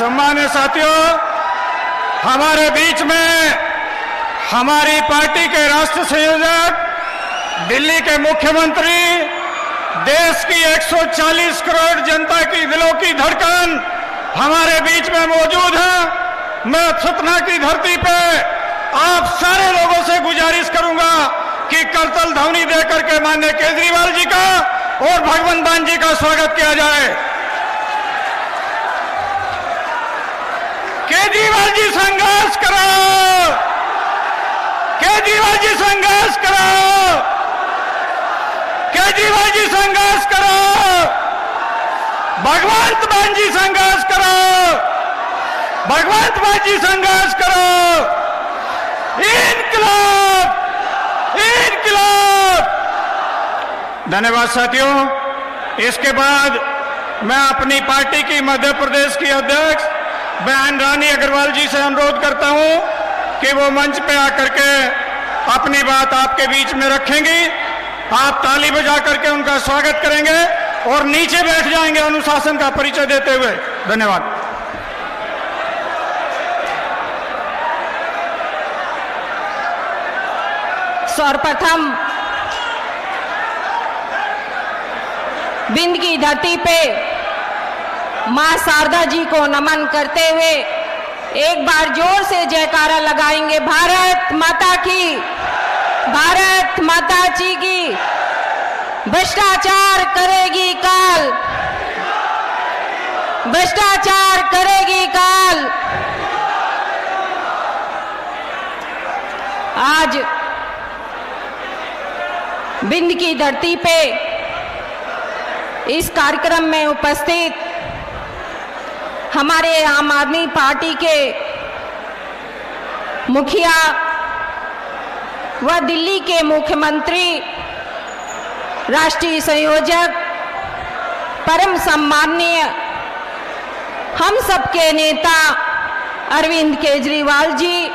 सम्मानित साथियों, हमारे बीच में हमारी पार्टी के राष्ट्रीय संयोजक, दिल्ली के मुख्यमंत्री, देश की 140 करोड़ जनता की दिलों की धड़कन हमारे बीच में मौजूद है। मैं सतना की धरती पे आप सारे लोगों से गुजारिश करूंगा कि करतल ध्वनि देकर के माननीय केजरीवाल जी का और भगवंत मान जी का स्वागत किया जाए। केजरीवाल जी संघर्ष करो, केजरीवाल जी संघर्ष करो, केजरीवाल जी संघर्ष करो, भगवंत मान जी संघर्ष करो, भगवंत मान जी संघर्ष करो। इनकलाब, इनकलाब। धन्यवाद साथियों। इसके बाद मैं अपनी पार्टी की मध्य प्रदेश की अध्यक्ष बहन रानी अग्रवाल जी से अनुरोध करता हूं कि वो मंच पे आकर के अपनी बात आपके बीच में रखेंगी। आप ताली बजा करके उनका स्वागत करेंगे और नीचे बैठ जाएंगे अनुशासन का परिचय देते हुए। धन्यवाद। सर्वप्रथम विंध्य की धरती पे मां शारदा जी को नमन करते हुए एक बार जोर से जयकारा लगाएंगे। भारत माता की, भारत माता जी की। भ्रष्टाचार करेगी काल, भ्रष्टाचार करेगी काल। आज विंध्य की धरती पे इस कार्यक्रम में उपस्थित हमारे आम आदमी पार्टी के मुखिया व दिल्ली के मुख्यमंत्री, राष्ट्रीय संयोजक, परम सम्माननीय हम सबके नेता अरविंद केजरीवाल जी,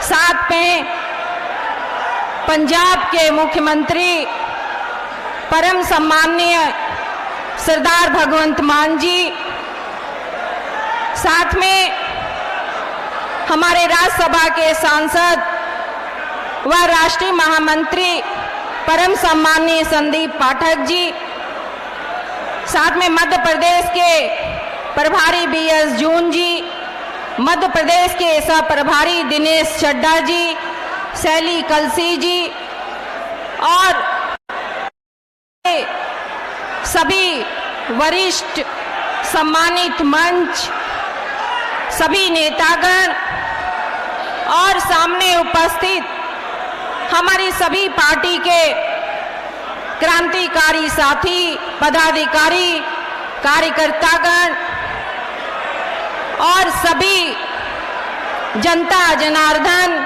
साथ में पंजाब के मुख्यमंत्री परम सम्माननीय सरदार भगवंत मान जी, साथ में हमारे राज्यसभा के सांसद व राष्ट्रीय महामंत्री परम सम्माननीय संदीप पाठक जी, साथ में मध्य प्रदेश के प्रभारी BS जून जी, मध्य प्रदेश के सह प्रभारी दिनेश चड्ढा जी, शैली कलसी जी और सभी वरिष्ठ सम्मानित मंच, सभी नेतागण और सामने उपस्थित हमारी सभी पार्टी के क्रांतिकारी साथी, पदाधिकारी, कार्यकर्तागण और सभी जनता जनार्दन,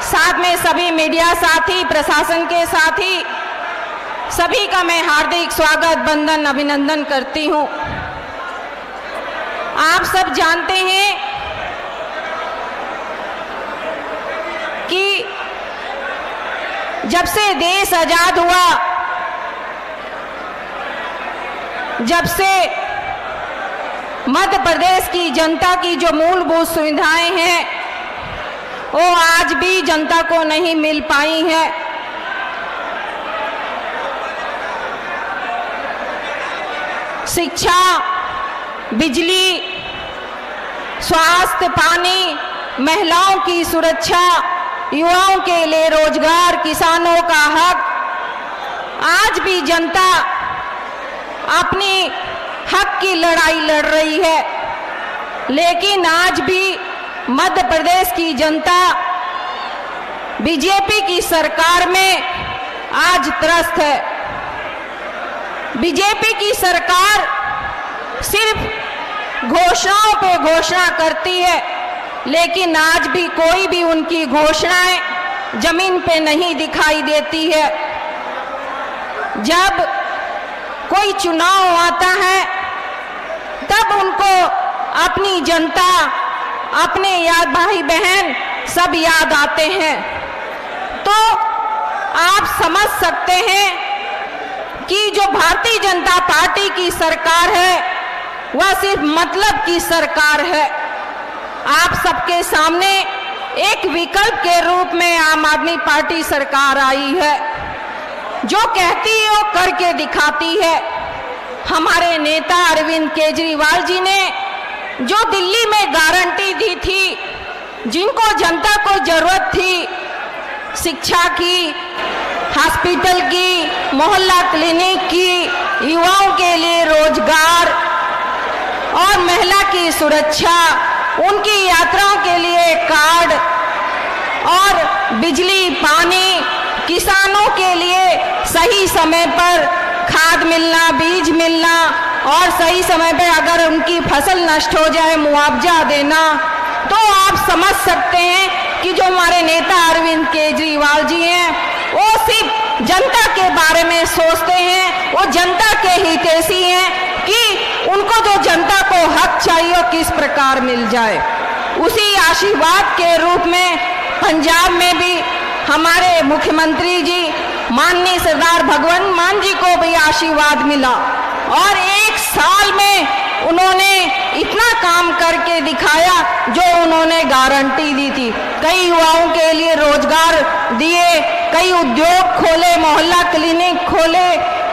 साथ में सभी मीडिया साथी, प्रशासन के साथी, सभी का मैं हार्दिक स्वागत, वंदन, अभिनंदन करती हूं। आप सब जानते हैं कि जब से देश आजाद हुआ, जब से मध्य प्रदेश की जनता की जो मूलभूत सुविधाएं हैं वो आज भी जनता को नहीं मिल पाई है। शिक्षा, बिजली, स्वास्थ्य, पानी, महिलाओं की सुरक्षा, युवाओं के लिए रोजगार, किसानों का हक, आज भी जनता अपनी हक की लड़ाई लड़ रही है। लेकिन आज भी मध्य प्रदेश की जनता बीजेपी की सरकार में आज त्रस्त है। बीजेपी की सरकार सिर्फ घोषणाओं पे घोषणा करती है, लेकिन आज भी कोई भी उनकी घोषणाएं जमीन पे नहीं दिखाई देती है। जब कोई चुनाव आता है तब उनको अपनी जनता, अपने याद भाई बहन सब याद आते हैं। तो आप समझ सकते हैं कि जो भारतीय जनता पार्टी की सरकार है वह सिर्फ मतलब की सरकार है। आप सबके सामने एक विकल्प के रूप में आम आदमी पार्टी सरकार आई है, जो कहती है वो करके दिखाती है। हमारे नेता अरविंद केजरीवाल जी ने जो दिल्ली में गारंटी दी थी, जिनको जनता को जरूरत थी, शिक्षा की, हॉस्पिटल की, मोहल्ला क्लिनिक की, युवाओं के लिए रोजगार और महिला की सुरक्षा, उनकी यात्राओं के लिए कार्ड और बिजली, पानी, किसानों के लिए सही समय पर खाद मिलना, बीज मिलना और सही समय पे अगर उनकी फसल नष्ट हो जाए मुआवजा देना, तो आप समझ सकते हैं कि जो हमारे नेता अरविंद केजरीवाल जी हैं, वो सिर्फ जनता के बारे में सोचते हैं, वो जनता के हितैषी हैं कि उनको जो जनता को हक चाहिए वो किस प्रकार मिल जाए। उसी आशीर्वाद के रूप में पंजाब में भी हमारे मुख्यमंत्री जी माननीय सरदार भगवंत मान जी को भी आशीर्वाद मिला और 1 साल में उन्होंने इतना काम करके दिखाया जो उन्होंने गारंटी दी थी। कई युवाओं के लिए रोजगार दिए, कई उद्योग खोले, मोहल्ला क्लिनिक खोले,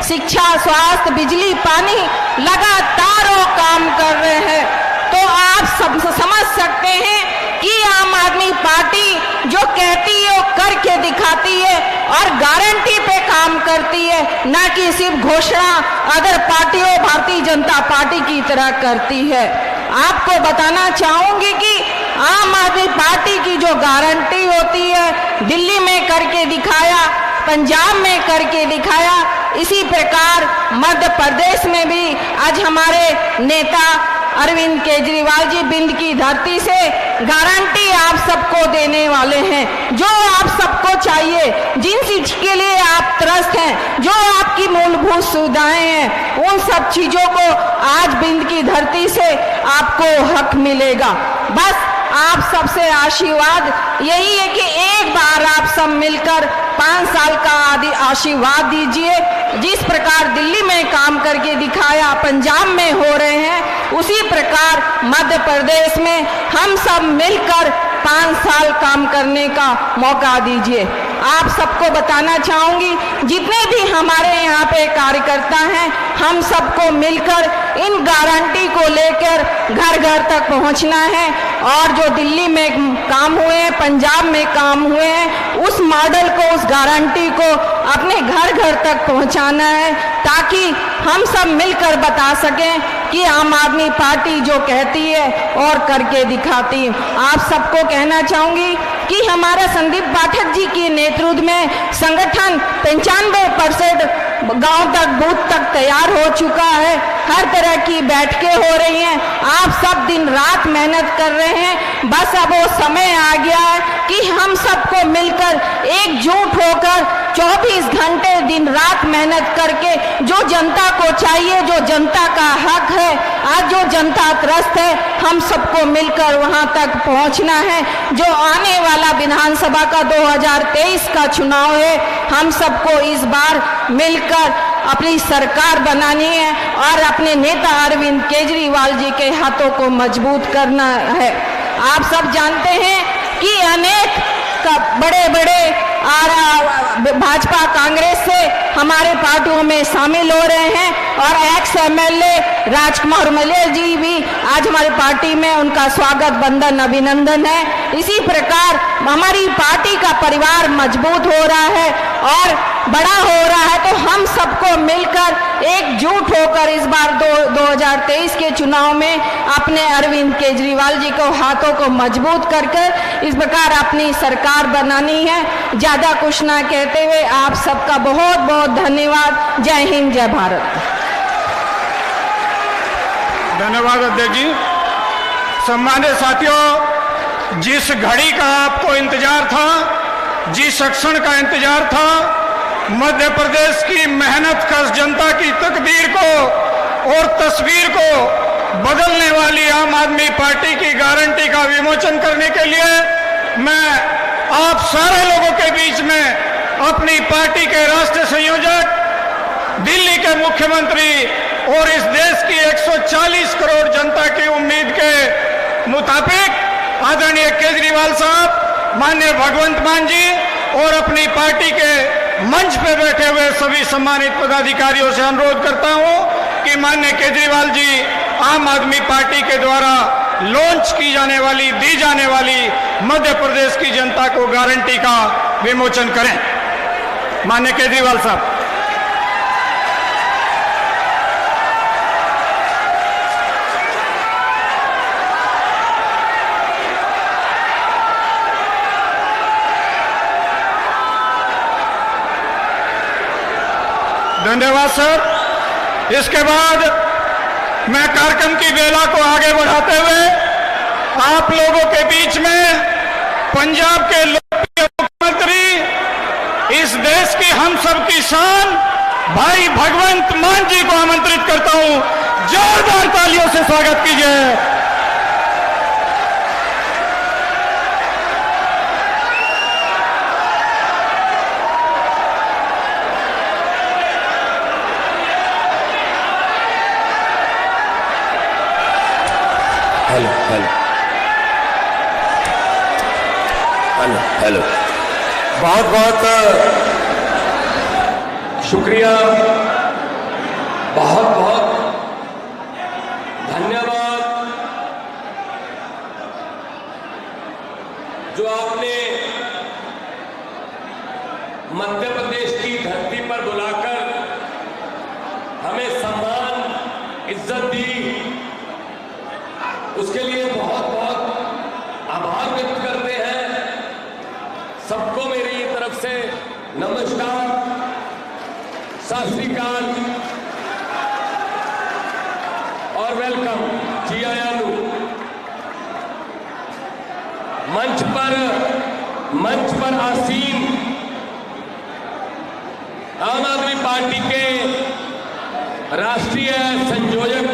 शिक्षा, स्वास्थ्य, बिजली, पानी, लगातार वो काम कर रहे हैं। तो आप सब समझ सकते हैं कि आम आदमी पार्टी जो कहती है वो करके दिखाती है और गारंटी पे काम करती है, ना कि सिर्फ घोषणा अदर पार्टियों भारतीय जनता पार्टी की तरह करती है। आपको बताना चाहूंगी कि आम आदमी पार्टी की जो गारंटी होती है, दिल्ली में करके दिखाया, पंजाब में करके दिखाया, इसी प्रकार मध्य प्रदेश में भी आज हमारे नेता अरविंद केजरीवाल जी बिंद की धरती से गारंटी आप सबको देने वाले हैं। जो आप सबको चाहिए, जिन चीज के लिए आप त्रस्त हैं, जो आपकी मूलभूत सुविधाएं हैं, उन सब चीजों को आज बिंद की धरती से आपको हक मिलेगा। बस आप सबसे आशीर्वाद यही है कि एक बार आप सब मिलकर 5 साल का आशीर्वाद दीजिए। जिस प्रकार दिल्ली में काम करके दिखाया, पंजाब में हो रहे हैं, उसी प्रकार मध्य प्रदेश में हम सब मिलकर 5 साल काम करने का मौका दीजिए। आप सबको बताना चाहूंगी, जितने भी हमारे यहाँ पे कार्यकर्ता हैं, हम सबको मिलकर इन गारंटी को लेकर घर घर तक पहुँचना है और जो दिल्ली में काम हुए हैं, पंजाब में काम हुए हैं, उस मॉडल को, उस गारंटी को अपने घर घर तक पहुँचाना है, ताकि हम सब मिलकर बता सकें कि आम आदमी पार्टी जो कहती है और करके दिखाती है। आप सबको कहना चाहूंगी कि हमारा संदीप पाठक जी के नेतृत्व में संगठन 95% गांव तक, बूथ तक तैयार हो चुका है। हर तरह की बैठकें हो रही हैं, आप सब दिन रात मेहनत कर रहे हैं। बस अब वो समय आ गया है कि हम सबको मिलकर एकजुट होकर 24 घंटे दिन रात मेहनत करके जो जनता को चाहिए, जो जनता का हक है, आज जो जनता त्रस्त है, हम सबको मिलकर वहां तक पहुंचना है। जो आने वाला विधानसभा का 2023 का चुनाव है, हम सबको इस बार मिलकर अपनी सरकार बनानी है और अपने नेता अरविंद केजरीवाल जी के हाथों को मजबूत करना है। आप सब जानते हैं कि अनेक बड़े बड़े भाजपा कांग्रेस से हमारे पार्टियों में शामिल हो रहे हैं और एक्स एमएलए राजकुमार मलिक जी भी आज हमारी पार्टी में, उनका स्वागत, बंदन, अभिनंदन है। इसी प्रकार हमारी पार्टी का परिवार मजबूत हो रहा है और बड़ा हो रहा है, तो हम सबको मिलकर एकजुट होकर इस बार 2023 के चुनाव में अपने अरविंद केजरीवाल जी को हाथों को मजबूत कर इस प्रकार अपनी सरकार बनानी है। ज्यादा कुछ ना कहते हुए आप सबका बहुत बहुत धन्यवाद। जय हिंद, जय भारत। धन्यवाद अध्यक्ष जी। सम्मानित साथियों, जिस घड़ी का आपको इंतजार था, जिस क्षण का इंतजार था, मध्य प्रदेश की मेहनत कश जनता की तकदीर को और तस्वीर को बदलने वाली आम आदमी पार्टी की गारंटी का विमोचन करने के लिए मैं आप सारे लोगों के बीच में अपनी पार्टी के राष्ट्रीय संयोजक, दिल्ली के मुख्यमंत्री और इस देश की 140 करोड़ जनता की उम्मीद के मुताबिक आदरणीय केजरीवाल साहब, माननीय भगवंत मान जी और अपनी पार्टी के मंच पे बैठे हुए सभी सम्मानित पदाधिकारियों से अनुरोध करता हूं कि माननीय केजरीवाल जी आम आदमी पार्टी के द्वारा लॉन्च की जाने वाली, दी जाने वाली मध्य प्रदेश की जनता को गारंटी का विमोचन करें। माननीय केजरीवाल साहब। धन्यवाद सर। इसके बाद मैं कार्यक्रम की बेला को आगे बढ़ाते हुए आप लोगों के बीच में पंजाब के लोकप्रिय मुख्यमंत्री, इस देश की हम सब की शान भाई भगवंत मान जी को आमंत्रित करता हूं। जोरदार तालियों से स्वागत कीजिए। हेलो हेलो हेलो हेलो, बहुत बहुत शुक्रिया, बहुत बहुत धन्यवाद जो आपने मध्य प्रदेश की धरती पर बुलाकर हमें सम्मान, इज्जत दी, उसके लिए बहुत बहुत आभार व्यक्त करते हैं। सबको मेरी तरफ से नमस्कार, सत श्री अकाल और वेलकम। जी आयालू। मंच पर आसीन आम आदमी पार्टी के राष्ट्रीय संयोजक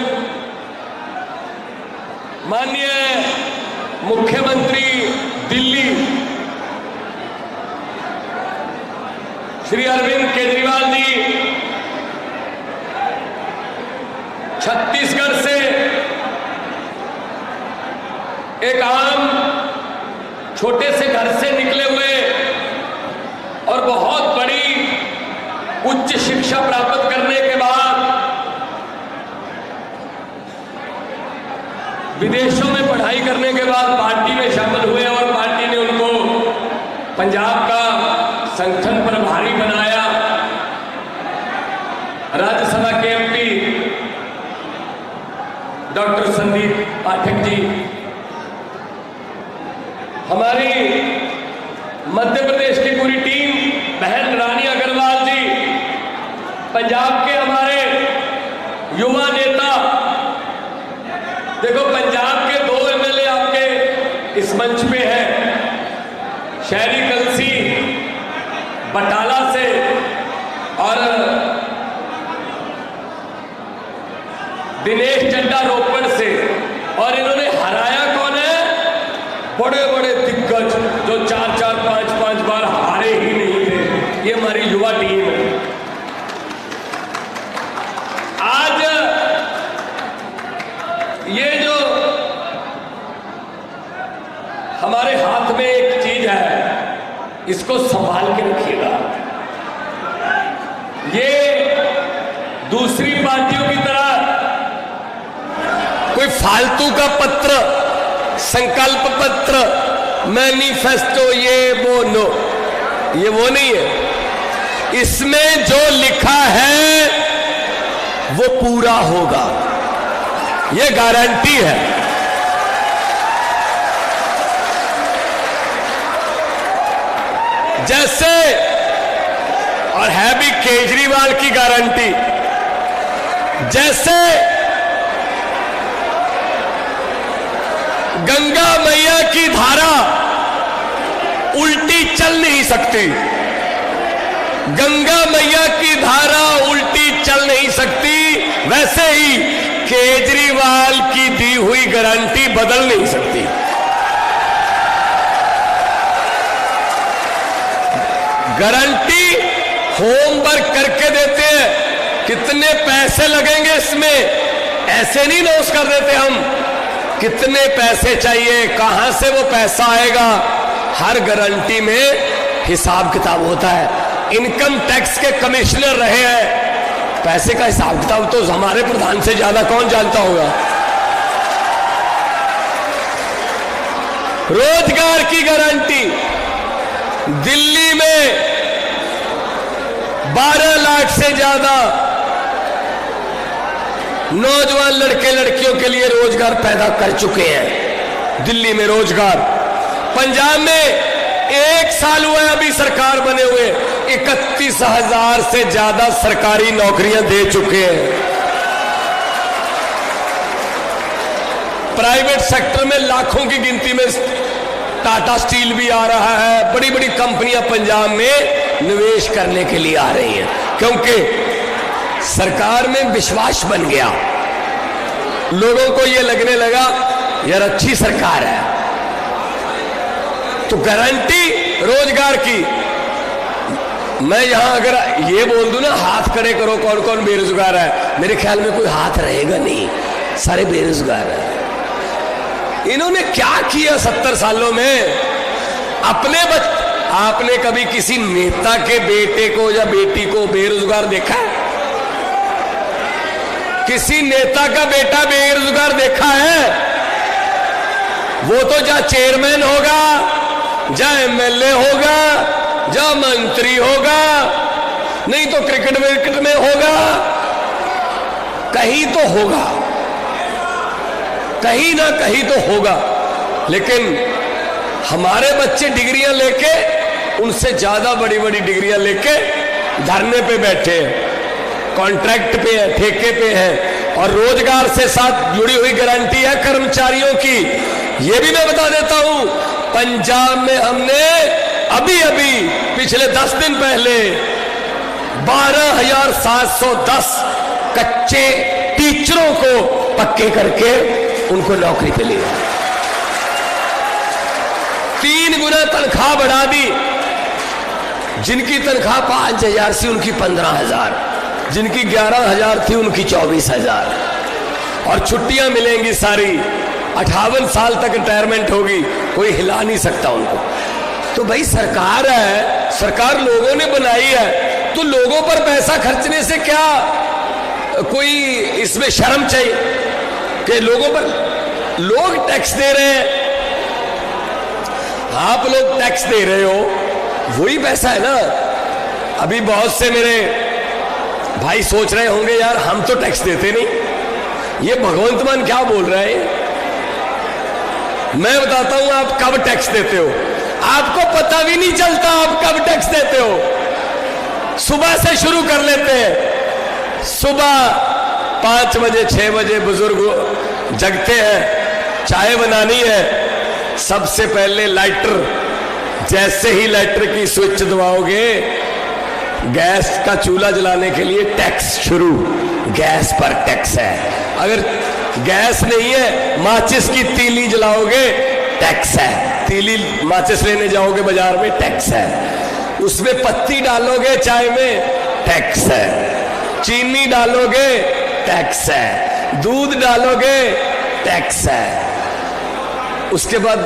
माननीय मुख्यमंत्री दिल्ली श्री अरविंद केजरीवाल जी, छत्तीसगढ़ से एक आम छोटे से घर से निकले हुए और बहुत बड़ी उच्च शिक्षा प्राप्त करने के बाद विदेशों में पढ़ाई करने के बाद पार्टी में शामिल हुए और पार्टी ने उनको पंजाब का संगठन प्रभारी बनाया। राज्यसभा के एमपी डॉक्टर संदीप पाठक जी, हमारी मध्य प्रदेश की पूरी टीम, बहन रानी अग्रवाल जी, पंजाब के हमारे युवा नेता, देखो पंजाब के 2 एमएलए आपके इस मंच पे हैं, शहरी कलसी बटाला से और दिनेश चड्डा रोपड़ से, और इन्होंने हराया कौन है? बड़े बड़े दिग्गज जो 4-4, 5-5 बार हारे ही नहीं थे। ये हमारी युवा टीम है। आज ये जो हमारे हाथ में एक चीज है, इसको संभाल के रखिएगा। ये दूसरी पार्टियों की तरह कोई फालतू का पत्र, संकल्प पत्र, मैनिफेस्टो, ये वो नहीं है। इसमें जो लिखा है वो पूरा होगा, ये गारंटी है। जैसे, और है भी केजरीवाल की गारंटी, जैसे गंगा मैया की धारा उल्टी चल नहीं सकती, गंगा मैया की धारा उल्टी चल नहीं सकती, वैसे ही केजरीवाल की दी हुई गारंटी बदल नहीं सकती। गारंटी होमवर्क करके देते हैं, कितने पैसे लगेंगे इसमें, ऐसे नहीं नोस कर देते हम। कितने पैसे चाहिए, कहां से वो पैसा आएगा, हर गारंटी में हिसाब किताब होता है। इनकम टैक्स के कमिश्नर रहे हैं, पैसे का हिसाब किताब तो हमारे प्रधान से ज्यादा कौन जानता होगा। रोजगार की गारंटी, दिल्ली में 12 लाख से ज्यादा नौजवान लड़के लड़कियों के लिए रोजगार पैदा कर चुके हैं। दिल्ली में रोजगार, पंजाब में 1 साल हुआ है अभी सरकार बने हुए, 31,000 से ज्यादा सरकारी नौकरियां दे चुके हैं। प्राइवेट सेक्टर में लाखों की गिनती में टाटा स्टील भी आ रहा है, बड़ी बड़ी कंपनियां पंजाब में निवेश करने के लिए आ रही हैं, क्योंकि सरकार में विश्वास बन गया। लोगों को यह लगने लगा यार अच्छी सरकार है। तो गारंटी रोजगार की, मैं यहां अगर ये बोल दूं ना हाथ खड़े करो कौन कौन बेरोजगार है, मेरे ख्याल में कोई हाथ रहेगा नहीं, सारे बेरोजगार हैं। इन्होंने क्या किया 70 सालों में अपने आपने कभी किसी नेता के बेटे को या बेटी को बेरोजगार देखा है? किसी नेता का बेटा बेरोजगार देखा है? वो तो जा चेयरमैन होगा, जा एमएलए होगा, जा मंत्री होगा, नहीं तो क्रिकेट विकेट में होगा, कहीं तो होगा, कहीं ना कहीं तो होगा। लेकिन हमारे बच्चे डिग्रियां लेके, उनसे ज्यादा बड़ी बड़ी डिग्रियां लेके धरने पे बैठे हैं, कॉन्ट्रैक्ट पे है, ठेके पे है, और रोजगार से साथ जुड़ी हुई गारंटी है कर्मचारियों की। यह भी मैं बता देता हूं, पंजाब में हमने अभी अभी पिछले 10 दिन पहले 12,710 कच्चे टीचरों को पक्के करके उनको नौकरी पे लिया। 3 गुना तनख्वाह बढ़ा दी। जिनकी तनख्वाह 5,000 से उनकी 15,000, जिनकी 11,000 थी उनकी 24,000, और छुट्टियां मिलेंगी सारी। 58 साल तक रिटायरमेंट होगी, कोई हिला नहीं सकता उनको। तो भाई सरकार है, सरकार लोगों ने बनाई है, तो लोगों पर पैसा खर्चने से क्या कोई इसमें शर्म चाहिए कि लोगों पर, लोग टैक्स दे रहे हैं, आप लोग टैक्स दे रहे हो, वही पैसा है ना। अभी बहुत से मेरे भाई सोच रहे होंगे यार हम तो टैक्स देते नहीं, ये भगवंत मान क्या बोल रहा है। मैं बताता हूं आप कब टैक्स देते हो, आपको पता भी नहीं चलता आप कब टैक्स देते हो। सुबह से शुरू कर लेते हैं, सुबह 5 बजे 6 बजे बुजुर्ग जगते हैं, चाय बनानी है, सबसे पहले लाइटर, जैसे ही लाइटर की स्विच दबाओगे गैस का चूल्हा जलाने के लिए टैक्स शुरू, गैस पर टैक्स है। अगर गैस नहीं है, माचिस की तीली जलाओगे टैक्स है, तीली माचिस लेने जाओगे बाजार में टैक्स है, उसमें पत्ती डालोगे चाय में टैक्स है, चीनी डालोगे टैक्स है, दूध डालोगे टैक्स है। उसके बाद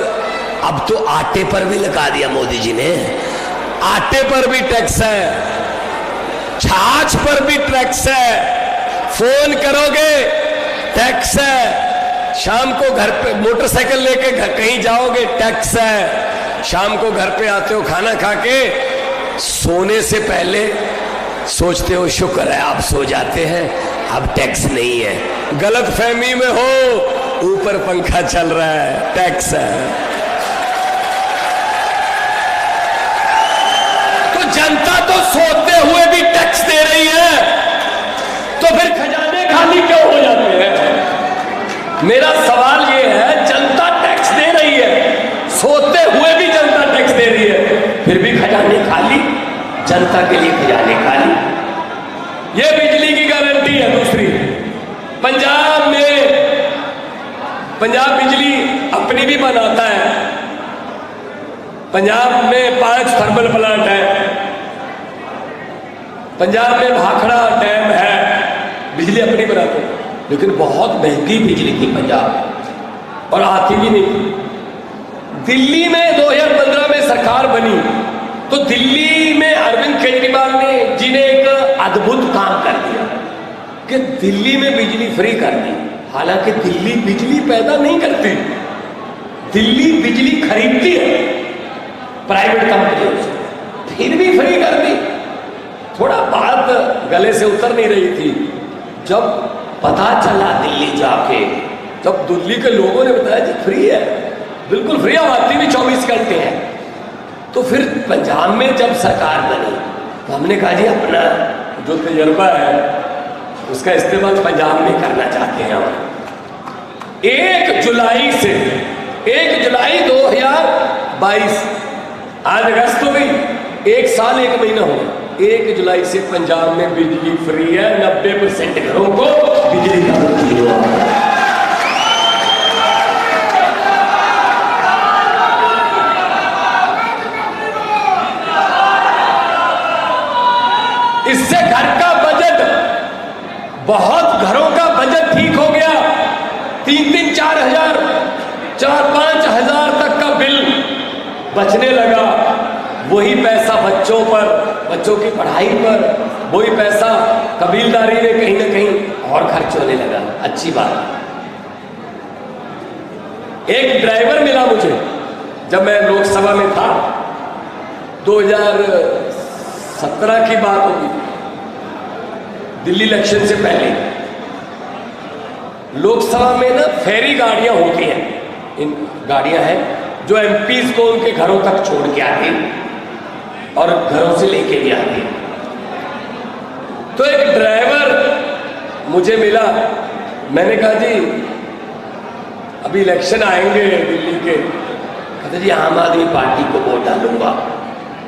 अब तो आटे पर भी लगा दिया मोदी जी ने, आटे पर भी टैक्स है, छाछ पर भी टैक्स है, फोन करोगे टैक्स है, शाम को घर पे मोटरसाइकिल लेके कहीं जाओगे टैक्स है, शाम को घर पे आते हो खाना खा के, सोने से पहले सोचते हो शुक्र है आप सो जाते हैं, अब टैक्स नहीं है। गलत फहमी में हो, ऊपर पंखा चल रहा है, टैक्स है। तो जनता तो सोते हुए भी टैक्स दे रही है, तो फिर खजाने खाली क्यों हो जाते हैं? मेरा सवाल यह है, जनता टैक्स दे रही है, सोते हुए भी जनता टैक्स दे रही है, फिर भी खजाने खाली, जनता के लिए खजाने खाली। यह बिजली की गारंटी है। दूसरी, पंजाब में, पंजाब बिजली अपनी भी बनाता है, पंजाब में 5 थर्मल प्लांट है, पंजाब में भाखड़ा डैम है, बिजली अपनी बनाते हैं, लेकिन बहुत महंगी बिजली थी पंजाब और आती भी नहीं थी। दिल्ली में 2015 में सरकार बनी तो दिल्ली में अरविंद केजरीवाल जी ने एक अद्भुत काम कर दिया कि दिल्ली में बिजली फ्री कर दी। हालांकि दिल्ली बिजली पैदा नहीं करती, दिल्ली बिजली खरीदती है प्राइवेट कंपनियों से, फिर भी फ्री कर दी। थोड़ा बात गले से उतर नहीं रही थी। जब पता चला दिल्ली जाके, जब दिल्ली के लोगों ने बताया जी फ्री है, बिल्कुल फ्री, आती भी 24 घंटे है, तो फिर पंजाब में जब सरकार बनी तो हमने कहा जी अपना जो तजर्बा है उसका इस्तेमाल पंजाब में करना चाहते हैं हम। 1 जुलाई से 1 जुलाई 2022, आज अगस्त हो गई, 1 साल 1 महीना हो गया। 1 जुलाई से पंजाब में बिजली फ्री है, 90% घरों को बिजली का बिल जीरो आ रहा है। इससे घर का बजट, बहुत घरों का बजट ठीक हो गया। 3-3, 4 हजार, 4-5 हजार तक का बिल बचने लगा। वही पैसा बच्चों पर, बच्चों की पढ़ाई पर, वही पैसा कबीलदारी में कहीं ना कहीं और खर्च होने लगा। अच्छी बात। एक ड्राइवर मिला मुझे जब मैं लोकसभा में था, 2017 की बात होगी, दिल्ली इलेक्शन से पहले। लोकसभा में ना फेरी गाड़ियां होती हैं, इन गाड़ियां हैं जो एमपीज को उनके घरों तक छोड़ के आती और घरों से लेके भी आती। तो एक ड्राइवर मुझे मिला, मैंने कहा जी अभी इलेक्शन आएंगे दिल्ली के, कहते जी आम आदमी पार्टी को वोट डालूंगा।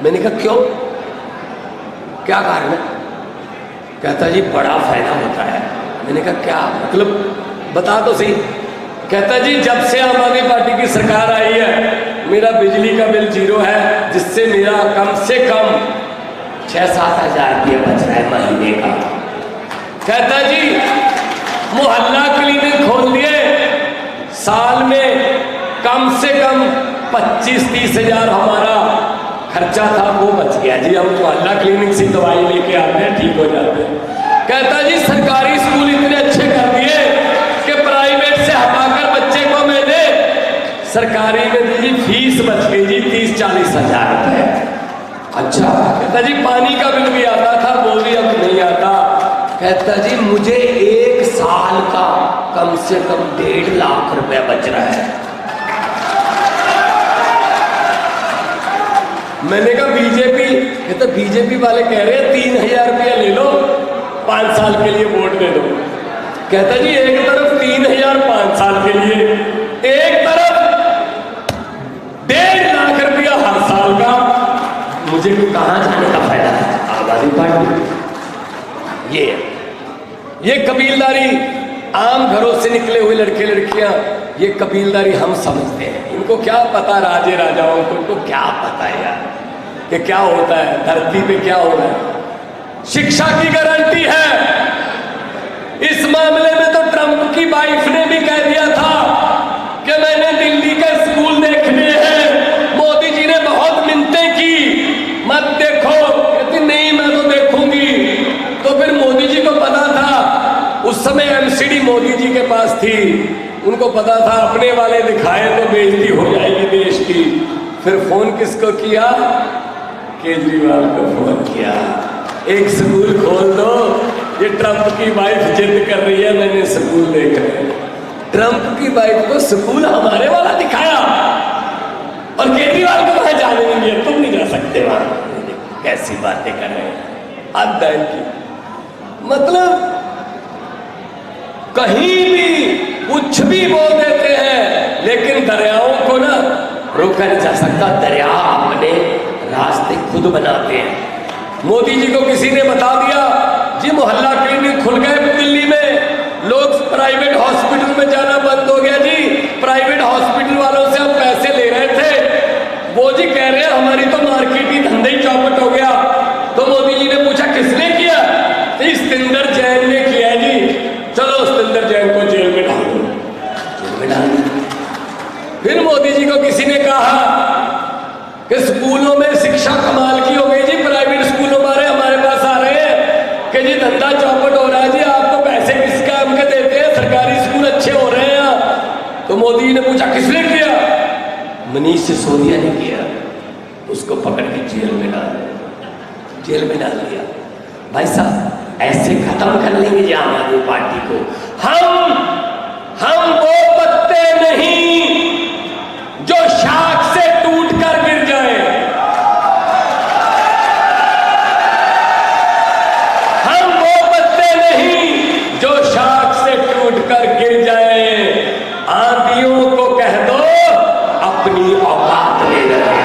मैंने कहा क्यों, क्या कारण है? कहता जी बड़ा फायदा होता है। मैंने कहा क्या मतलब, बता तो सही। कहता जी जब से आम आदमी पार्टी की सरकार आई है मेरा बिजली का बिल जीरो है, जिससे मेरा कम से कम 6-7 हजार रुपये बच रहा है महीने का। कहता जी मोहल्ला क्लिनिक खोल दिए, साल में कम से कम 25-30 हजार हमारा खर्चा था वो बच गया जी। हम मोहल्ला क्लिनिक से दवाई लेके आते हैं, ठीक हो जाते हैं। कहता जी सरकारी स्कूल इतने अच्छे कर दिए कि प्राइवेट से हटाकर बच्चे को मैंने सरकारी में दी, फीस बच गई जी 30-40 हजार रुपए। अच्छा। कहता जी पानी का बिल भी आता था, वो भी अब नहीं आता। कहता जी मुझे 1 साल का कम से कम 1.5 लाख रुपया बच रहा है। मैंने कहा बीजेपी, कहता बीजेपी वाले कह रहे हैं 3,000 रुपया ले लो, 5 साल के लिए वोट दे दो। कहता जी एक तरफ 3,000 5 साल के लिए, एक तरफ 1.5 लाख रुपया हर साल का। मुझे कहां जाने का फायदा है? आम आदमी पार्टी। ये कबीलदारी, आम घरों से निकले हुए लड़के लड़कियां, ये कबीलदारी हम समझते हैं। इनको क्या पता राजे राजाओं को, इनको क्या पता है यार कि क्या होता है धरती पे, क्या हो रहा है। शिक्षा की गारंटी है। इस मामले में तो ट्रंप की वाइफ ने भी कह दिया था कि मैंने दिल्ली के स्कूल देखने हैं। मोदी जी ने बहुत मिन्नतें की, मत देखो। कहती नहीं मैं तो देखूंगी। तो फिर मोदी जी को पता था, उस समय एमसीडी मोदी जी के पास थी, उनको पता था अपने वाले दिखाए तो बेइज्जती हो जाएगी देश की। फिर फोन किसको किया? केजरीवाल को फोन किया, एक स्कूल खोल दो, ये ट्रंप की वाइफ जिद कर रही है मैंने स्कूल देखा है। ट्रंप की वाइफ को स्कूल हमारे वाला दिखाया और केजरीवाल को वहां जाने नहीं दिया, तुम नहीं जा सकते वहां। कैसी बातें कर रहे हैं अध्ययन की। मतलब कहीं भी कुछ भी बोल देते हैं, लेकिन दरियाओं को ना रोका नहीं जा सकता। दरिया अपने रास्ते खुद बनाते हैं। मोदी जी को किसी ने बता दिया जी मोहल्ला क्लिनिक खुल गए दिल्ली में, लोग प्राइवेट हॉस्पिटल में जाना बंद हो गया जी। प्राइवेट हॉस्पिटल वालों से हम पैसे ले रहे थे, वो जी कह रहे हैं हमारी तो मार्केट ही धंधे ही चौपट हो गया। तो मोदी जी ने पूछा किसने किया? तो इस तिंदर जैन ने किया जी। कहा कि स्कूलों में शिक्षा कमाल की हो गई जी, प्राइवेट स्कूलों वाले हमारे पास आ रहे हैं कि जी धंधा चौपट हो रहा है जी, आपको पैसे किस काम के देते हैं, सरकारी स्कूल अच्छे हो रहे हैं। तो मोदी ने पूछा किसने किया? मनीष सिसोदिया ने किया। उसको पकड़ के जेल में डाल दिया। भाई साहब ऐसे खत्म कर लेंगे जी आम आदमी पार्टी को। हम वो पत्ते नहीं जो शाख से टूट कर गिर जाए, हम वो पत्ते नहीं जो शाख से टूट कर गिर जाए। आंधियों को कह दो अपनी औकात ले रहे।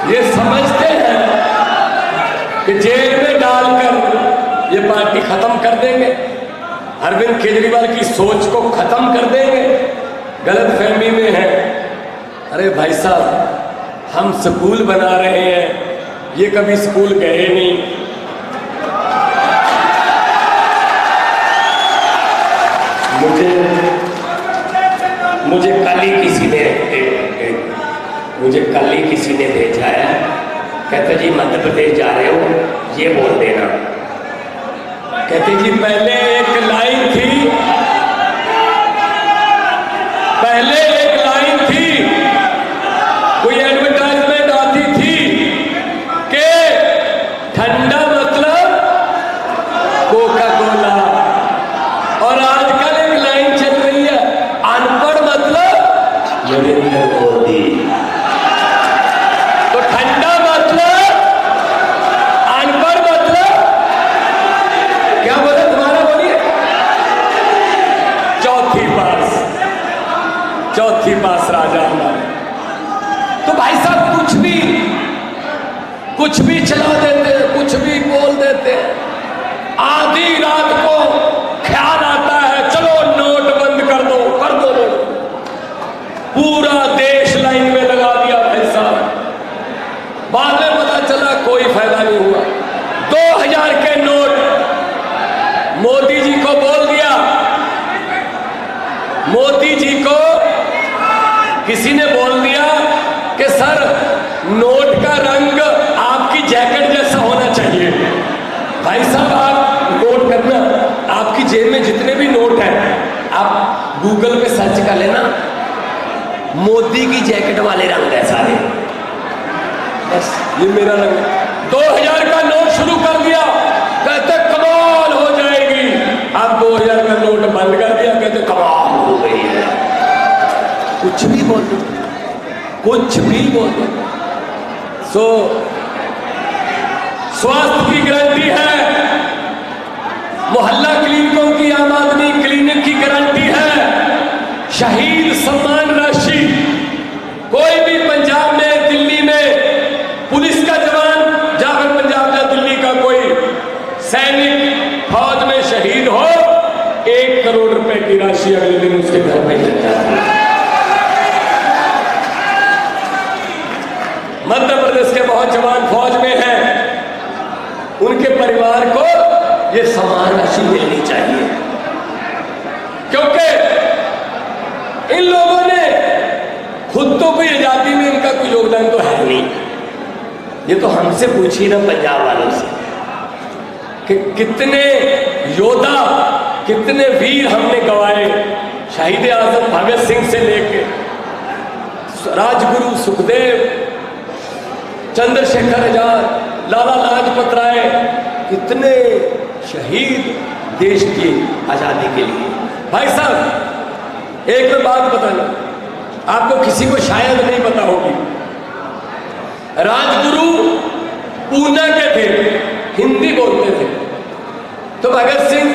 ये समझते हैं कि जेल में डालकर ये पार्टी खत्म कर देंगे, अरविंद केजरीवाल की सोच को खत्म कर देंगे, गलतफहमी में है। अरे भाई साहब हम स्कूल बना रहे हैं, ये कभी स्कूल गए नहीं। मुझे कल ही किसी ने भेजा है, कहते जी मध्य प्रदेश जा रहे हो ये बोल देना। कहते जी पहले एक लाइन थी, कोई एडवर्टाइजमेंट आती थी कि ठंडा मतलब कोका कोला, और आजकल एक लाइन चल रही है अनपढ़ मतलब नरेंद्र मोदी। तो ठंडा मतलब, अनपढ़ मतलब क्या बोले? तुम्हारा बोलिए। चौथी पास राजा हमारे। तो भाई साहब कुछ भी चला देते, कुछ भी बोल देते। आधी रात को ख्याल आता है चलो नोट बंद कर दो नोट। पूरा देश लाइन में लगा दिया भाई साहब। बाद में पता चला कोई फायदा नहीं हुआ। 2000 के नोट मोदी जी को बोल दिया। मोदी जी को किसी ने बोल दिया कि सर नोट का रंग आपकी जैकेट जैसा होना चाहिए। भाई साहब आप नोट करना, आपकी जेब में जितने भी नोट हैं आप गूगल पे सर्च कर लेना, मोदी की जैकेट वाले रंग है सारे। बस ये मेरा रंग। 2000 का नोट शुरू कर दिया, कहते कमाल हो जाएगी। आप 2000 का नोट बंद कर दिया, कहते कमाल हो गई है। कुछ भी बोलो। स्वास्थ्य की गारंटी है, मोहल्ला क्लिनिकों की आम आदमी क्लिनिक की गारंटी है। शहीद सम्मान राशि, कोई भी पंजाब में, दिल्ली में पुलिस का जवान जाकर पंजाब या दिल्ली का कोई सैनिक फौज में शहीद हो, 1 करोड़ रुपए की राशि अगले दिन उसके घर में लग जाती है। मध्य प्रदेश के बहुत जवान फौज में हैं, उनके परिवार को ये समान राशि मिलनी चाहिए, क्योंकि इन लोगों ने खुद तो कोई आजादी में इनका कोई योगदान तो है नहीं। ये तो हमसे पूछिए ना पंजाब वालों से कि कितने योद्धा, कितने वीर हमने गवाए। शहीद आजम भगत सिंह से लेके राजगुरु सुखदेव, चंद्रशेखर आजाद, लाला लाजपत राय, कितने शहीद देश की आजादी के लिए। भाई साहब एक मैं बात बताना, आपको किसी को शायद नहीं पता होगी। राजगुरु पूना के थे, हिंदी बोलते थे। तो भगत सिंह,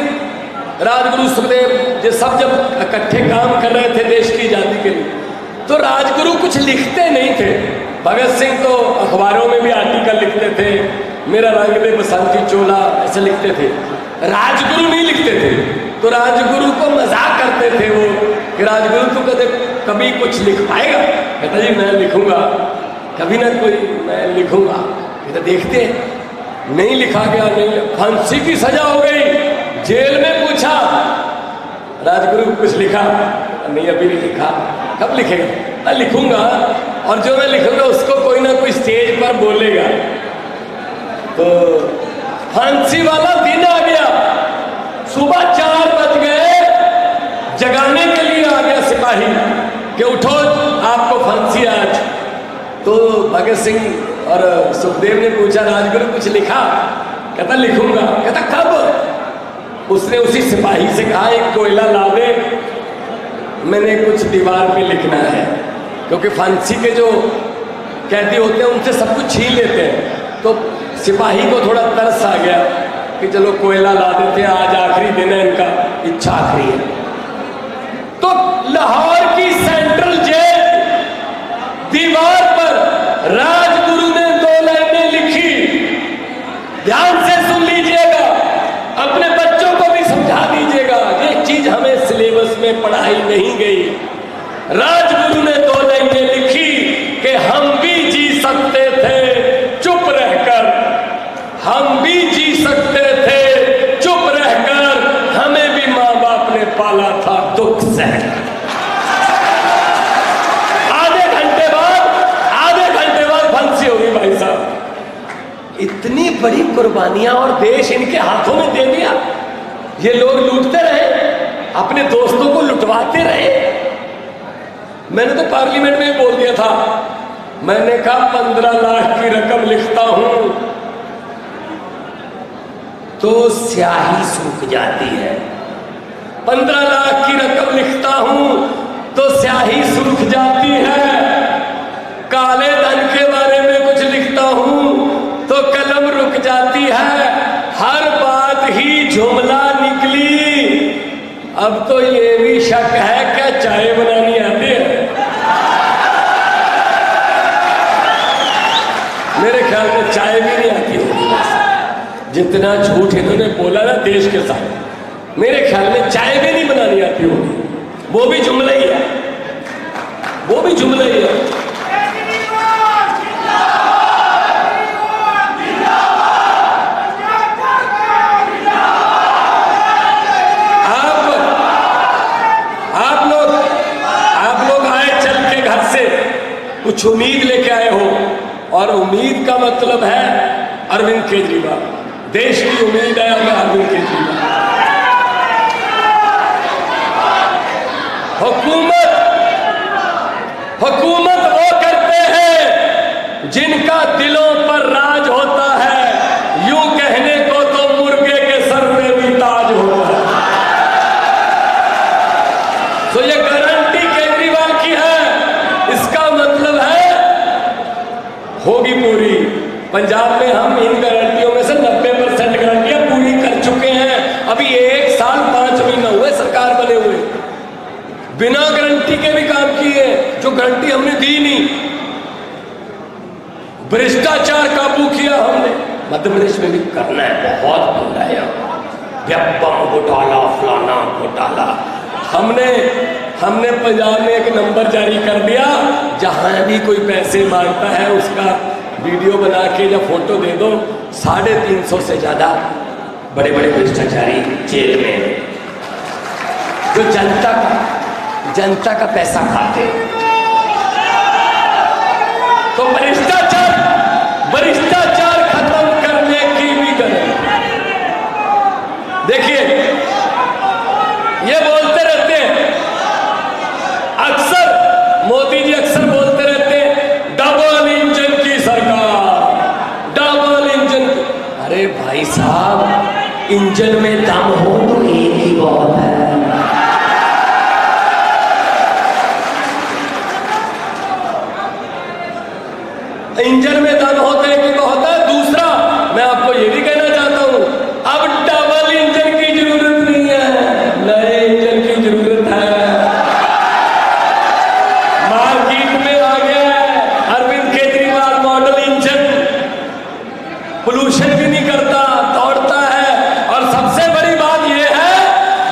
राजगुरु सुखदेव ये सब जब इकट्ठे काम कर रहे थे देश की आजादी के लिए, तो राजगुरु कुछ लिखते नहीं थे। भगत सिंह तो अखबारों में भी आर्टिकल लिखते थे, मेरा रंग दे बसंती चोला ऐसे लिखते थे। राजगुरु नहीं लिखते थे। तो राजगुरु को मजाक करते थे वो कि राजगुरु तो कभी कभी कुछ लिख पाएगा? कहता जी मैं लिखूंगा, कभी ना कोई मैं लिखूंगा। कहता देखते नहीं लिखा गया, नहीं फांसी की सजा हो गई। जेल में पूछा राजगुरु कुछ लिखा? नहीं अभी नहीं लिखा। कब लिखेगा? मैं लिखूंगा, और जो मैं लिखूंगा उसको कोई ना कोई स्टेज पर बोलेगा। तो फांसी वाला दिन आ गया, सुबह 4 बज गए, जगाने के लिए आ गया सिपाही कि उठो आपको फांसी आज। तो भगत सिंह और सुखदेव ने पूछा राजगुरु कुछ लिखा? कहता लिखूंगा। कहता कब? उसने उसी सिपाही से कहा एक कोयला ला दे, मैंने कुछ दीवार पे लिखना है। क्योंकि फांसी के जो कैदी होते हैं उनसे सब कुछ छीन लेते हैं। तो सिपाही को थोड़ा तरस आ गया कि चलो कोयला ला देते हैं, आज आखिरी दिन है इनका, इच्छा आखिरी है। तो लाहौर की सेंट्रल जेल दीवार पर राजगुरु ने 2 लाइनें लिखी। ध्यान से सुन लीजिएगा, अपने बच्चों को भी समझा दीजिएगा, ये चीज हमें सिलेबस में पढ़ाई नहीं गई। राजगुरु ने 2 लाइनें लिखी कि हम भी जी सकते थे चुप रहकर, हम भी जी सकते थे चुप रहकर, हमें भी माँ बाप ने पाला था दुख सहकर। आधे घंटे बाद फांसी होगी भाई साहब। इतनी बड़ी कुर्बानियां और देश इनके हाथों में दे दिया। ये लोग लूटते रहे, अपने दोस्तों को लुटवाते रहे। मैंने तो पार्लियामेंट में बोल दिया था, मैंने कहा 15 लाख की रकम लिखता हूं तो स्याही सूख जाती है। 15 लाख की रकम लिखता हूं तो स्याही सूख जाती है। काले धन के बारे में कुछ लिखता हूं तो कलम रुक जाती है। हर बात ही जुमला निकली। अब तो ये भी शक है क्या चाय बनानी आती है? मेरे ख्याल में चाय भी नहीं आती होगी। जितना झूठ इन्होंने बोला ना देश के साथ, मेरे ख्याल में चाय भी नहीं बनानी आती होगी। वो भी जुमला ही है, वो भी जुमला ही है। आप लोग आए चल के घर से, कुछ उम्मीद लेके आए हो, और उम्मीद का मतलब है अरविंद केजरीवाल। देश की उम्मीद है हमें अरविंद केजरीवाल। हुकूमत वो करते हैं जिनका दिलों पर राज होता है। यूं कहने को तो मुर्गे के सर में भी ताज होता है। तो ये गारंटी केजरीवाल की है, इसका मतलब है होगी पूरी। पंजाब में हम इन गारंटियों में से 90% गारंटियां पूरी कर चुके हैं। अभी 1 साल 5 महीना हुए सरकार बने हुए, बिना गारंटी के भी काम किए, जो गारंटी हमने दी नहीं। भ्रष्टाचार काबू किया हमने, मध्य प्रदेश में भी करना है, बहुत बोला है। व्यापम घोटाला, फलाना घोटाला। हमने पंजाब में एक नंबर जारी कर दिया, जहां भी कोई पैसे मांगता है उसका वीडियो बना के या फोटो दे दो। 350 से ज्यादा बड़े बड़े भ्रष्टाचारी जेल में, जो जनता का पैसा खाते। तो भ्रष्टाचार खत्म करने की भी करें। देखिए ये बोलते रहते हैं, अक्सर मोदी जी अक्सर बोलते रहते हैं डबल इंजन की सरकार, डबल इंजन। अरे भाई साहब, इंजन में दम हो तो एक ही बहुत है। इंजन में दम होता है कि बहुत है। दूसरा मैं आपको ये भी कहना चाहता हूं, अब डबल इंजन की जरूरत नहीं है, नए इंजन की जरूरत है। मार्केट में आ गया है Arvind Kejriwal model engine, pollution भी नहीं करता, दौड़ता है। और सबसे बड़ी बात यह है,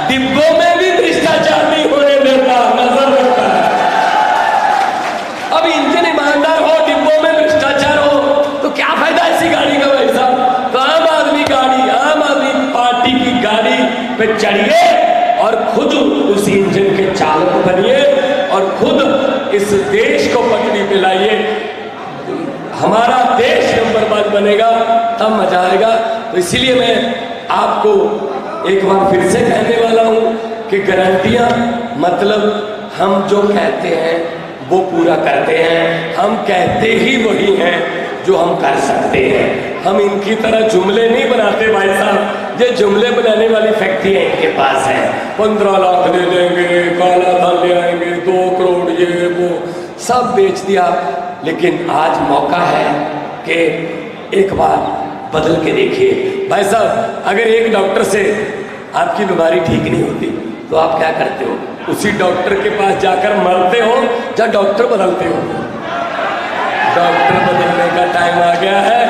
डिब्बों में भी भ्रष्टाचार नहीं होने देता, नजर रखता है। अब इंजन ईमानदार हो, डिब्बों में भ्रष्टाचार हो, चढ़िए और खुद उस इंजन के चालक बनिए और खुद इस देश को पटरी पे लाइए। हमारा देश नंबर 1 बनेगा, तब मजा आएगा। तो इसीलिए मैं आपको एक बार फिर से कहने वाला हूं कि गारंटियां मतलब हम जो कहते हैं वो पूरा करते हैं। हम कहते ही वही हैं जो हम कर सकते हैं। हम इनकी तरह जुमले नहीं बनाते भाई साहब। ये जुमले बनाने वाली फैक्ट्रियां इनके पास है। 15 लाख दे देंगे, काला धन ले आएंगे, 2 करोड़ ये वो सब बेच दिया। लेकिन आज मौका है कि एक बार बदल के देखिए। भाई साहब, अगर एक डॉक्टर से आपकी बीमारी ठीक नहीं होती तो आप क्या करते हो? उसी डॉक्टर के पास जाकर मरते हो या डॉक्टर बदलते हो? डॉक्टर बदलने का टाइम आ गया है।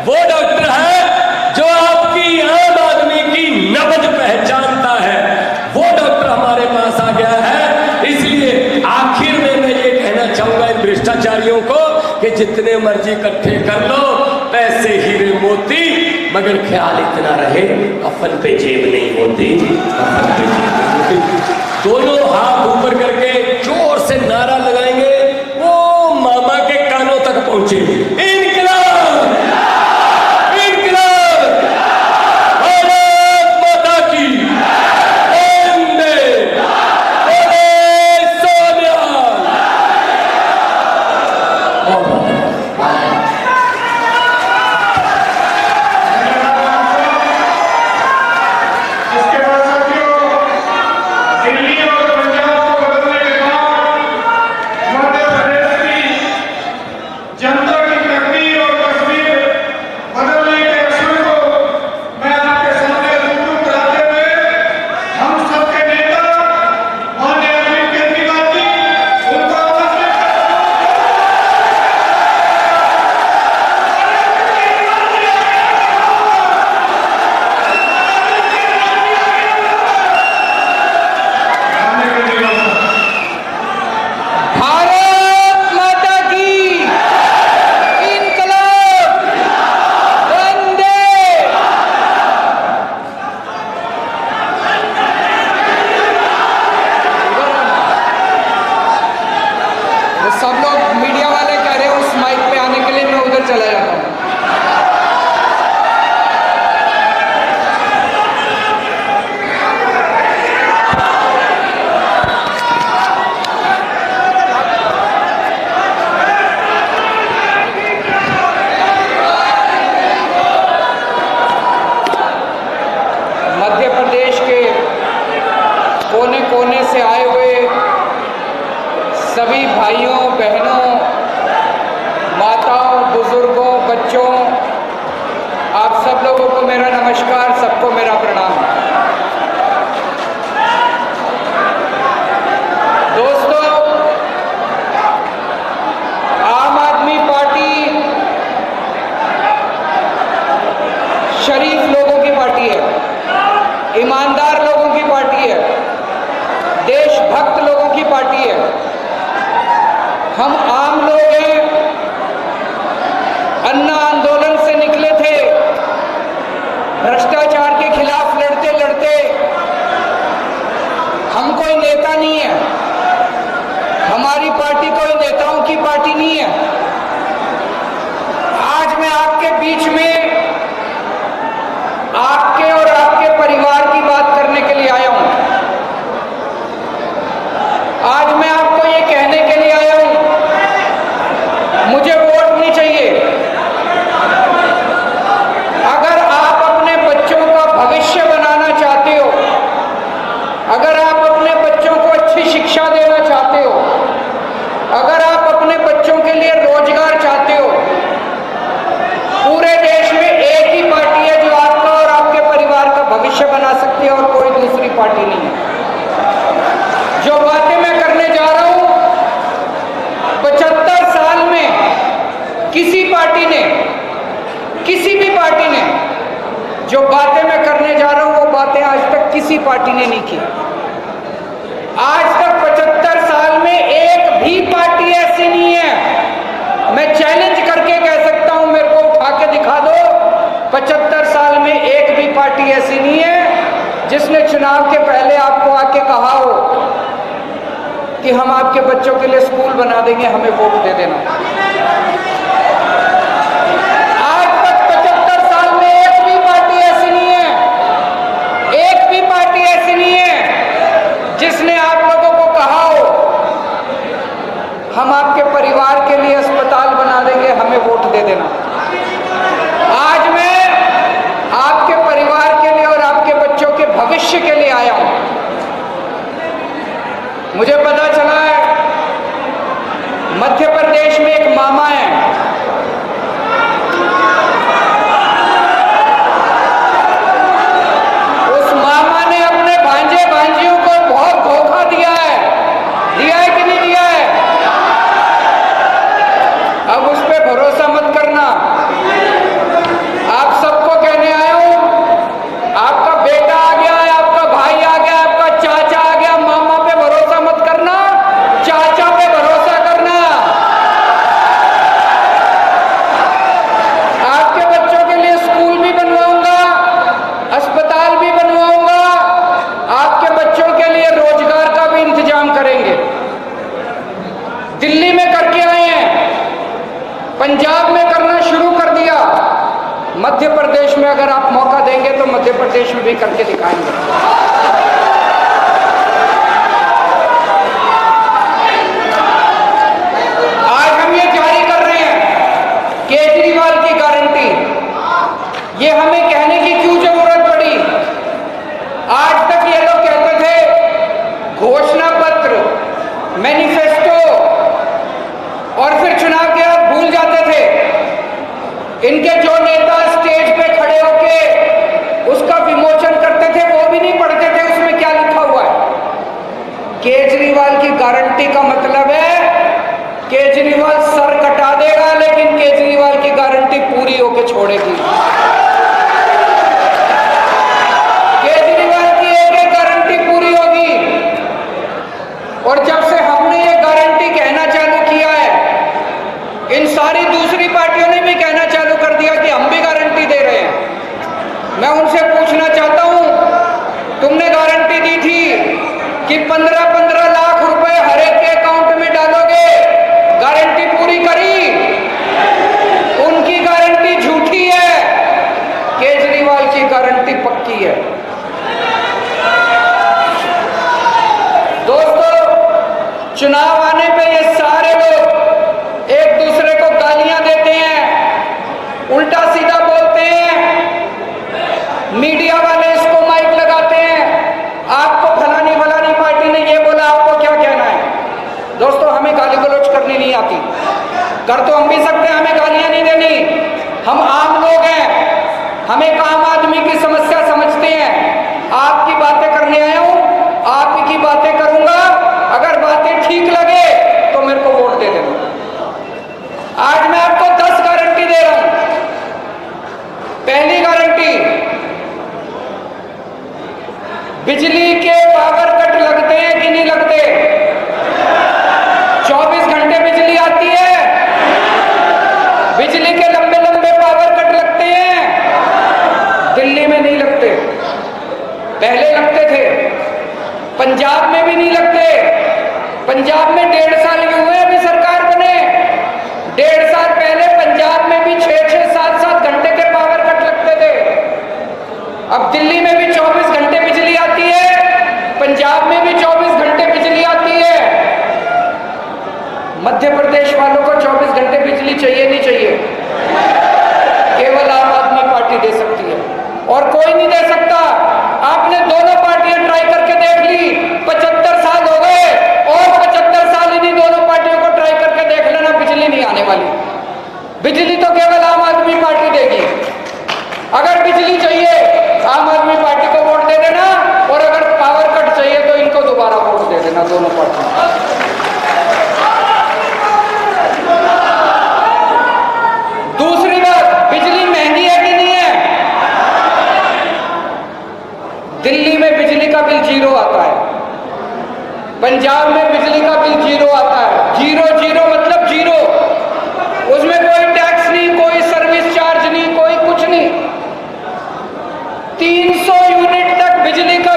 वो डॉक्टर है जो आपकी आम आदमी की नब्ज पहचानता है। वो डॉक्टर हमारे पास आ गया है। इसलिए आखिर में मैं ये कहना चाहूंगा इन भ्रष्टाचारियों को कि जितने मर्जी इकट्ठे कर लो, पैसे हीरे मोती, मगर ख्याल इतना रहे कफन पे जेब नहीं होती। कफन पे जेब नहीं होती। दोनों हाथ ऊपर करके जोर से नारा लगाएंगे, वो मामा के कानों तक पहुंचे। इनकलाब, इनकलाब, भारत माता की, वंदे, बोले सोनिहाल। इसके बाद साथियों, दिल्ली और पंजाब को बदलने के बाद मध्य प्रदेश की जनता की तकदीर और तस्वीर बदलने के असूल को मैं आपके सामने रूबरू कराते हुए हम सबके नेता माननीय अरविंद केजरीवाल जी, उनको भारत माता की, इनकलाब, वंदे। वो सब लोग मीडिया वाले कह रहे हैं उस माइक पे आने के लिए, मैं उधर चला जाता हूँ। मध्य प्रदेश के कोने कोने से आए हुए सभी भाइयों बहनों, माताओं, बुजुर्गों, बच्चों, आप सब लोगों को मेरा नमस्कार, सबको मेरा प्रणाम। दोस्तों, आम आदमी पार्टी शरीफ लोगों की पार्टी है, ईमानदार लोगों की पार्टी है, देशभक्त लोगों की पार्टी है। हम आम लोग हैं, अन्ना आंदोलन से निकले थे, भ्रष्टाचार के खिलाफ लड़ते लड़ते। हम कोई नेता नहीं है, हमारी पार्टी कोई नेताओं की पार्टी नहीं है। आज मैं आपके बीच में आपके और आपके परिवार की बात करने के लिए आया हूं। आज मैं आपको ये कहने के लिए आया हूं, मुझे वोट नहीं चाहिए। अगर आप अपने बच्चों का भविष्य बनाना चाहते हो, अगर आप अपने बच्चों को अच्छी शिक्षा देना चाहते हो, अगर आप अपने बच्चों के लिए रोजगार चाहते हो, पूरे देश में एक ही पार्टी है जो आपका और आपके परिवार का भविष्य बना सकती है, और कोई दूसरी पार्टी नहीं है। जो बातें मैं करने जा रहा हूं, 75 साल में किसी पार्टी ने, किसी भी पार्टी ने, जो बातें मैं करने जा रहा हूं वो बातें आज तक किसी पार्टी ने नहीं की। आज तक 75 साल में एक भी पार्टी ऐसी नहीं है, मैं चैलेंज करके कह सकता हूं, मेरे को उठा के दिखा दो, 75 साल में एक भी पार्टी ऐसी नहीं है जिसने चुनाव के पहले आपको आके कहा हो कि हम आपके बच्चों के लिए स्कूल बना देंगे, हमें वोट दे देना। आज तक 75 साल में एक भी पार्टी ऐसी नहीं है, एक भी पार्टी ऐसी नहीं है जिसने आप लोगों को कहा हो हम आपके परिवार के लिए अस्पताल बना देंगे, हमें वोट दे देना। आज मैं आपके परिवार के लिए और आपके बच्चों के भविष्य के लिए आया हूं। मुझे पता चला है मध्य प्रदेश में एक मामा है, उस मामा ने अपने भांजे भांजियों को बहुत धोखा दिया है कि नहीं दिया है? अब उस पर भरोसा मत करना। आप सबको कहने आया हूं, आपका बेटा आ गया है, आपका भाई आ गया, आपका चाचा आ गया, मामा पे भरोसा मत करना, चाचा पे भरोसा करना। आपके बच्चों के लिए स्कूल भी बनवाऊंगा, अस्पताल भी बनवाऊंगा, आपके बच्चों के लिए रोजगार का भी इंतजाम करेंगे। दिल्ली में करके आए हैं, पंजाब में करना शुरू कर दिया, मध्य प्रदेश में अगर आप मौका देंगे तो मध्य प्रदेश में भी करके दिखाएंगे। आज हम ये जारी कर रहे हैं केजरीवाल की गारंटी। ये हमें कहने की क्यों जरूरत पड़ी? आज तक ये लोग कहते थे घोषणा पत्र, मैनिफेस्टो, और फिर चुनाव के बाद भूल जाते थे। इनके जो नेता स्टेज पे खड़े होके उसका विमोचन करते थे, वो भी नहीं पढ़ते थे उसमें क्या लिखा हुआ है। केजरीवाल की गारंटी का मतलब है केजरीवाल सर कटा देगा, लेकिन केजरीवाल की गारंटी पूरी होके छोड़ेगी। केजरीवाल की एक एक गारंटी पूरी होगी। और जब से हमने ये गारंटी कहना चालू किया है, इन सारी दूसरी पार्टियों ने भी कहना चालू कर दिया कि हम भी गारंटी दे रहे हैं। मैं उनसे पूछना चाहता हूं, तुमने गारंटी दी थी कि 15-15 लाख रुपए हर एक के अकाउंट में डालोगे, गारंटी पूरी करी? उनकी गारंटी झूठी है, केजरीवाल की गारंटी पक्की है। दोस्तों, चुनाव आने पे ये सारे लोग एक दूसरे को गालियां देते हैं, उल्टा सीधा बोलते हैं, मीडिया वाले इसको माइक लगाते हैं, आपको फलानी फलानी पार्टी ने ये बोला, आपको क्या कहना है? दोस्तों, हमें गाली गलौज करनी नहीं आती, कर तो हम भी सकते हैं, हमें गालियां नहीं देनी। हम आम लोग हैं, हम एक आम आदमी की समस्या समझते हैं। आपकी बातें करने आया हूं, आप ही की बातें करूंगा, अगर बातें ठीक लगे तो मेरे को वोट दे देना। आज मैं आपको 10 गारंटी दे रहा हूं। पहली गारंटी, बिजली के पावर कट लगते हैं कि नहीं लगते? 24 घंटे बिजली आती है, बिजली के लंबे लंबे पावर कट लगते हैं, दिल्ली में नहीं लगते, पहले लगते थे। पंजाब में भी नहीं लगते। पंजाब में 1.5 साल ही हुए अभी सरकार बने, 1.5 साल पहले पंजाब में भी 6-6, 7-7 घंटे के पावर कट लगते थे। अब दिल्ली में भी 24 घंटे बिजली आती है, पंजाब में भी 24 घंटे बिजली आती है। मध्य प्रदेश वालों को 24 घंटे बिजली चाहिए नहीं चाहिए? केवल आम आदमी पार्टी दे सकती है और कोई नहीं दे सकता। आपने दोनों पार्टियां ट्राई करके देख ली, 75 साल हो गए, और 75 साल इन्हीं दोनों पार्टियों को ट्राई करके देख लेना, बिजली नहीं आने वाली। बिजली तो केवल आम आदमी पार्टी देगी। अगर बिजली चाहिए, आम आदमी पार्टी को वोट दे देना, और अगर पावर कट चाहिए तो इनको दोबारा वोट दे देना, दोनों पार्टी। दूसरी बात, बिजली महंगी है कि नहीं है? दिल्ली में बिजली का बिल 0 आता है, पंजाब में बिजली का बिल 0 आता है। 0 मतलब 0, उसमें कोई टैक्स नहीं, कोई सर्विस चार्ज नहीं, कोई कुछ नहीं। 300 यूनिट तक बिजली का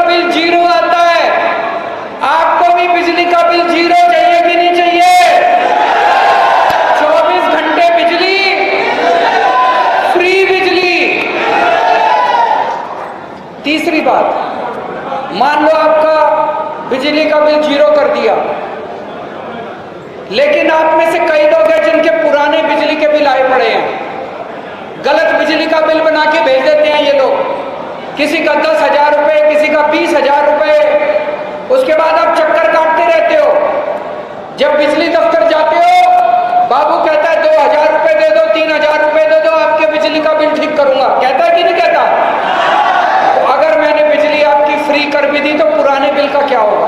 लेकिन आप में से कई लोग हैं जिनके पुराने बिजली के बिल आए पड़े हैं। गलत बिजली का बिल बना के भेज देते हैं ये लोग, किसी का 10,000 रुपए, किसी का 20,000 रुपए। उसके बाद आप चक्कर काटते रहते हो। जब बिजली दफ्तर जाते हो, बाबू कहता है 2,000 रुपए दे दो, 3,000 रुपए दे दो, आपके बिजली का बिल ठीक करूंगा। कहता है कि नहीं कहता? तो अगर मैंने बिजली आपकी फ्री कर भी दी तो पुराने बिल का क्या होगा?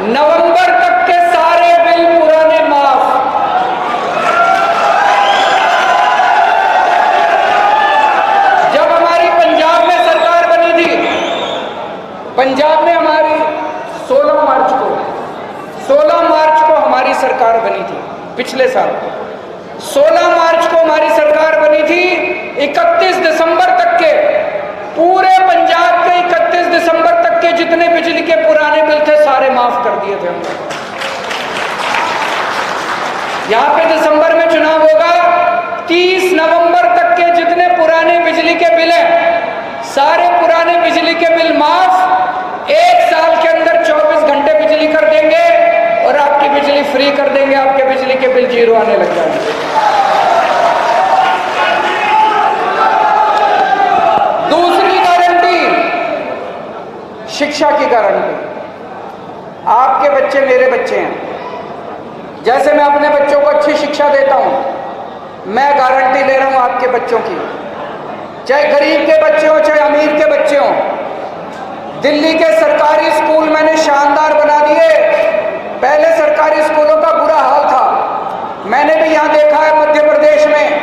नवंबर तक के सारे बिल पुराने माफ। जब हमारी पंजाब में सरकार बनी थी, पंजाब में हमारी 16 मार्च को हमारी सरकार बनी थी। पिछले साल 16 मार्च को हमारी सरकार बनी थी। 31 दिसंबर तक के पूरे पंजाब के 31 दिसंबर तक के जितने बिजली के पुराने बिल थे सारे माफ कर दिए थे हमने। यहां पे दिसंबर में चुनाव होगा, 30 नवंबर तक के जितने पुराने बिजली के बिल हैं सारे पुराने बिजली के बिल माफ। 1 साल के अंदर 24 घंटे बिजली कर देंगे और आपकी बिजली फ्री कर देंगे। आपके बिजली के बिल जीरो आने लग जाएंगे। दूसरी गारंटी, शिक्षा की गारंटी। आपके बच्चे मेरे बच्चे हैं। जैसे मैं अपने बच्चों को अच्छी शिक्षा देता हूं, मैं गारंटी ले रहा हूं आपके बच्चों की, चाहे गरीब के बच्चे हो चाहे अमीर के बच्चे हो। दिल्ली के सरकारी स्कूल मैंने शानदार बना दिए। पहले सरकारी स्कूलों का बुरा हाल था। मैंने भी यहां देखा है मध्य प्रदेश में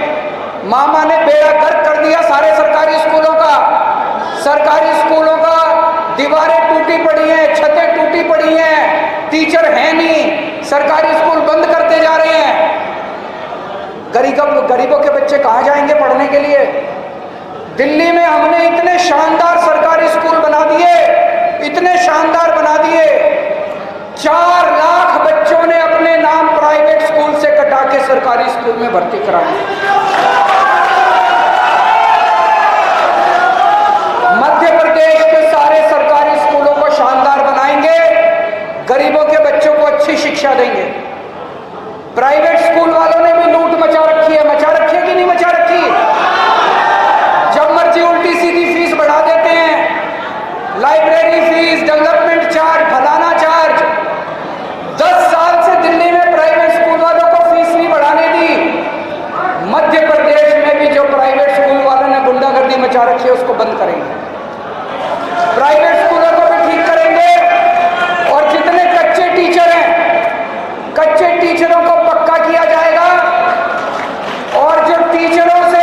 मामा ने बेड़ा गर्क कर दिया सारे सरकारी स्कूलों का। सरकारी स्कूलों का दीवारें टूटी पड़ी हैं, छतें टूटी पड़ी हैं, टीचर हैं नहीं, सरकारी स्कूल बंद करते जा रहे हैं। गरीबों के बच्चे कहां जाएंगे पढ़ने के लिए? दिल्ली में हमने इतने शानदार सरकारी स्कूल बना दिए, इतने शानदार बना दिए, 4 लाख बच्चों ने अपने नाम प्राइवेट स्कूल से कटा के सरकारी स्कूल में भर्ती कराए। मध्य प्रदेश के सारे सरकारी स्कूलों को शानदार बनाएंगे, गरीबों के बच्चों को अच्छी शिक्षा देंगे। प्राइवेट स्कूल वालों ने भी लूट मचा रखी है कि नहीं मचा रखी? जब मर्जी उल्टी सीधी फीस बढ़ा देते हैं, लाइब्रेरी फीस, डेवलपमेंट चार्ज, फलाना चार्ज। 10 साल से दिल्ली में प्राइवेट स्कूल वालों को फीस नहीं बढ़ाने दी। मध्य प्रदेश में भी जो प्राइवेट स्कूल वालों ने गुंडागर्दी मचा रखी है उसको बंद करेंगे, प्राइवेट स्कूलों को भी ठीक करेंगे। और जितने कच्चे टीचर हैं, कच्चे टीचरों को पक्का किया जाएगा। और जो टीचरों से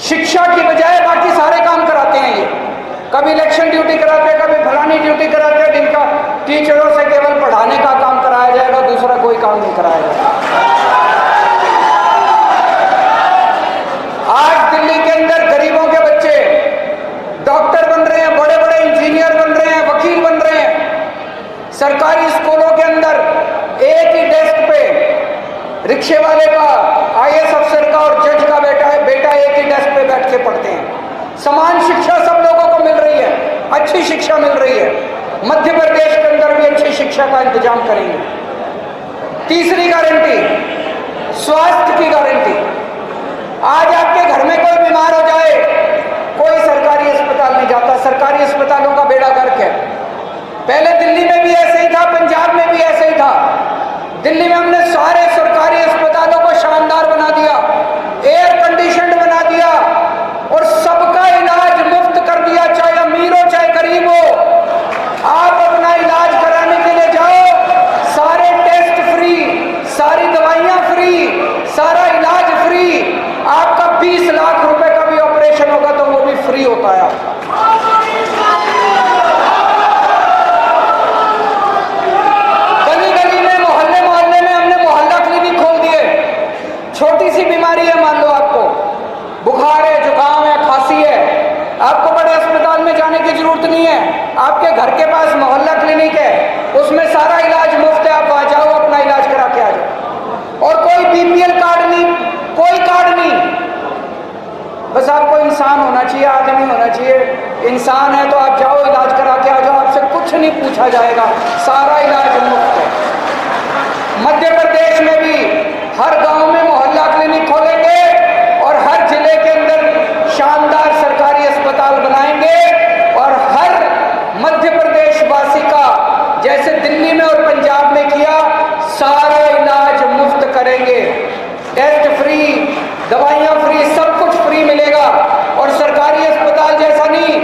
शिक्षा की बजाय बाकी सारे काम कराते हैं, ये कभी इलेक्शन ड्यूटी कराते हैं, कभी फलानी ड्यूटी कराते हैं, जिनका टीचरों से केवल पढ़ाने का काम कराया जाएगा, दूसरा कोई काम नहीं कराया जाएगा। आज दिल्ली के अंदर गरीबों के बच्चे डॉक्टर बन रहे हैं, बड़े बड़े इंजीनियर बन रहे हैं, वकील बन रहे हैं। सरकारी स्कूलों के अंदर एक ही डेस्क पे रिक्शे वाले का, IAS अफसर का और जज का बेटा एक ही डेस्क पे बैठ के पढ़ते हैं। समान शिक्षा सब लोगों को मिल रही है, अच्छी शिक्षा मिल रही है। मध्य प्रदेश के अंदर भी अच्छी शिक्षा का इंतजाम करेंगे। तीसरी गारंटी, स्वास्थ्य की गारंटी। आज आपके घर में कोई बीमार हो जाए, कोई सरकारी अस्पताल नहीं जाता, सरकारी अस्पतालों का बेड़ा गर्क है। पहले दिल्ली में भी ऐसे ही था, पंजाब में भी ऐसे ही था। दिल्ली में हमने सारे सरकारी अस्पतालों को शानदार बना दिया, एयर कंडीशनड बना दिया और सबका इलाज मुफ्त कर दिया, चाहे अमीर हो चाहे गरीब हो। आप अपना इलाज कराने के लिए जाओ, सारे टेस्ट फ्री, सारी दवाइयां फ्री, सारा इलाज फ्री। आपका 20 लाख रुपए का भी ऑपरेशन होगा तो वो भी फ्री होता है आपका। गली गली में, मोहल्ले मोहल्ले में हमने मोहल्ला क्लिनिक खोल दिए। छोटी सी बीमारी है, मान लो आपको बुखार है, जुकाम है, खांसी है, आपको बड़े अस्पताल में जाने की जरूरत नहीं है। आपके घर के पास मोहल्ला क्लिनिक है, उसमें सारा इलाज मुफ्त है। आप वहां जाओ, अपना इलाज करा के आ जाओ। और कोई BPL कार्ड नहीं, कोई कार्ड नहीं, बस आपको इंसान होना चाहिए, आदमी होना चाहिए। इंसान है तो आप जाओ, इलाज करा के आ जाओ। आप आपसे कुछ नहीं पूछा जाएगा, सारा इलाज मुफ्त है। मध्य प्रदेश में भी हर गांव में मोहल्ला क्लिनिक खोलेंगे और हर जिले के अंदर शानदार सरकारी अस्पताल बनाएंगे और हर मध्य प्रदेश वासी का जैसे दिल्ली में और पंजाब में किया सारा इलाज मुफ्त करेंगे। टेस्ट फ्री, दवाइयां फ्री, सब कुछ फ्री मिलेगा। और सरकारी अस्पताल जैसा नहीं,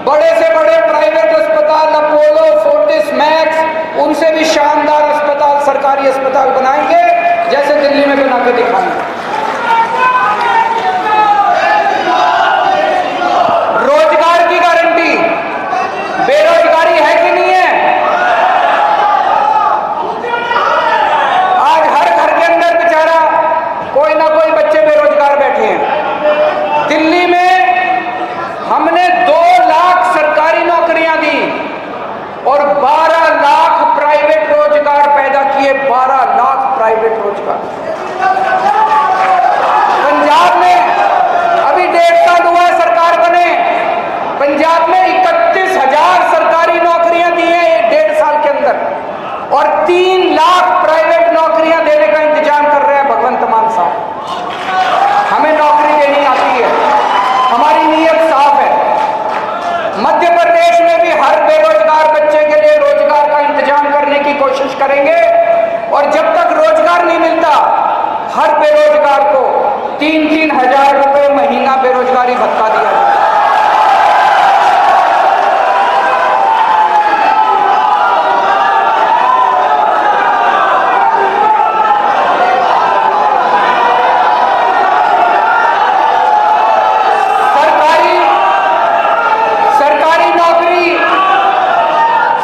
बड़े से बड़े प्राइवेट अस्पताल अपोलो, फोर्टिस, मैक्स, उनसे भी शानदार अस्पताल, सरकारी अस्पताल बनाएंगे जैसे दिल्ली में बना के दिखाएंगे। रोजगार की गारंटी, बेरोजगारी है कि नहीं है? आज हर घर के अंदर बेचारा कोई ना कोई बच्चे बेरोजगार बैठे हैं। दिल्ली में हमने 2 लाख सरकारी नौकरियां दी और 12 लाख प्राइवेट रोजगार पैदा किए। 12 लाख प्राइवेट रोजगार। पंजाब में अभी 1.5 साल हुआ है सरकार बने, पंजाब में 31,000 सरकारी नौकरियां दी हैं 1.5 साल के अंदर और 3 लाख प्राइवेट नौकरियां देने का इंतजाम कर रहे हैं भगवंत मान साहब। हमें नौकरी देनी आती है, हमारी नीयत साफ है। मध्य प्रदेश में भी हर बेरोजगार बच्चे के लिए रोजगार का इंतजाम करने की कोशिश करेंगे और जब तक रोजगार नहीं मिलता हर बेरोजगार को 3-3 हजार रुपए महीना बेरोजगारी भत्ता दिया जाए।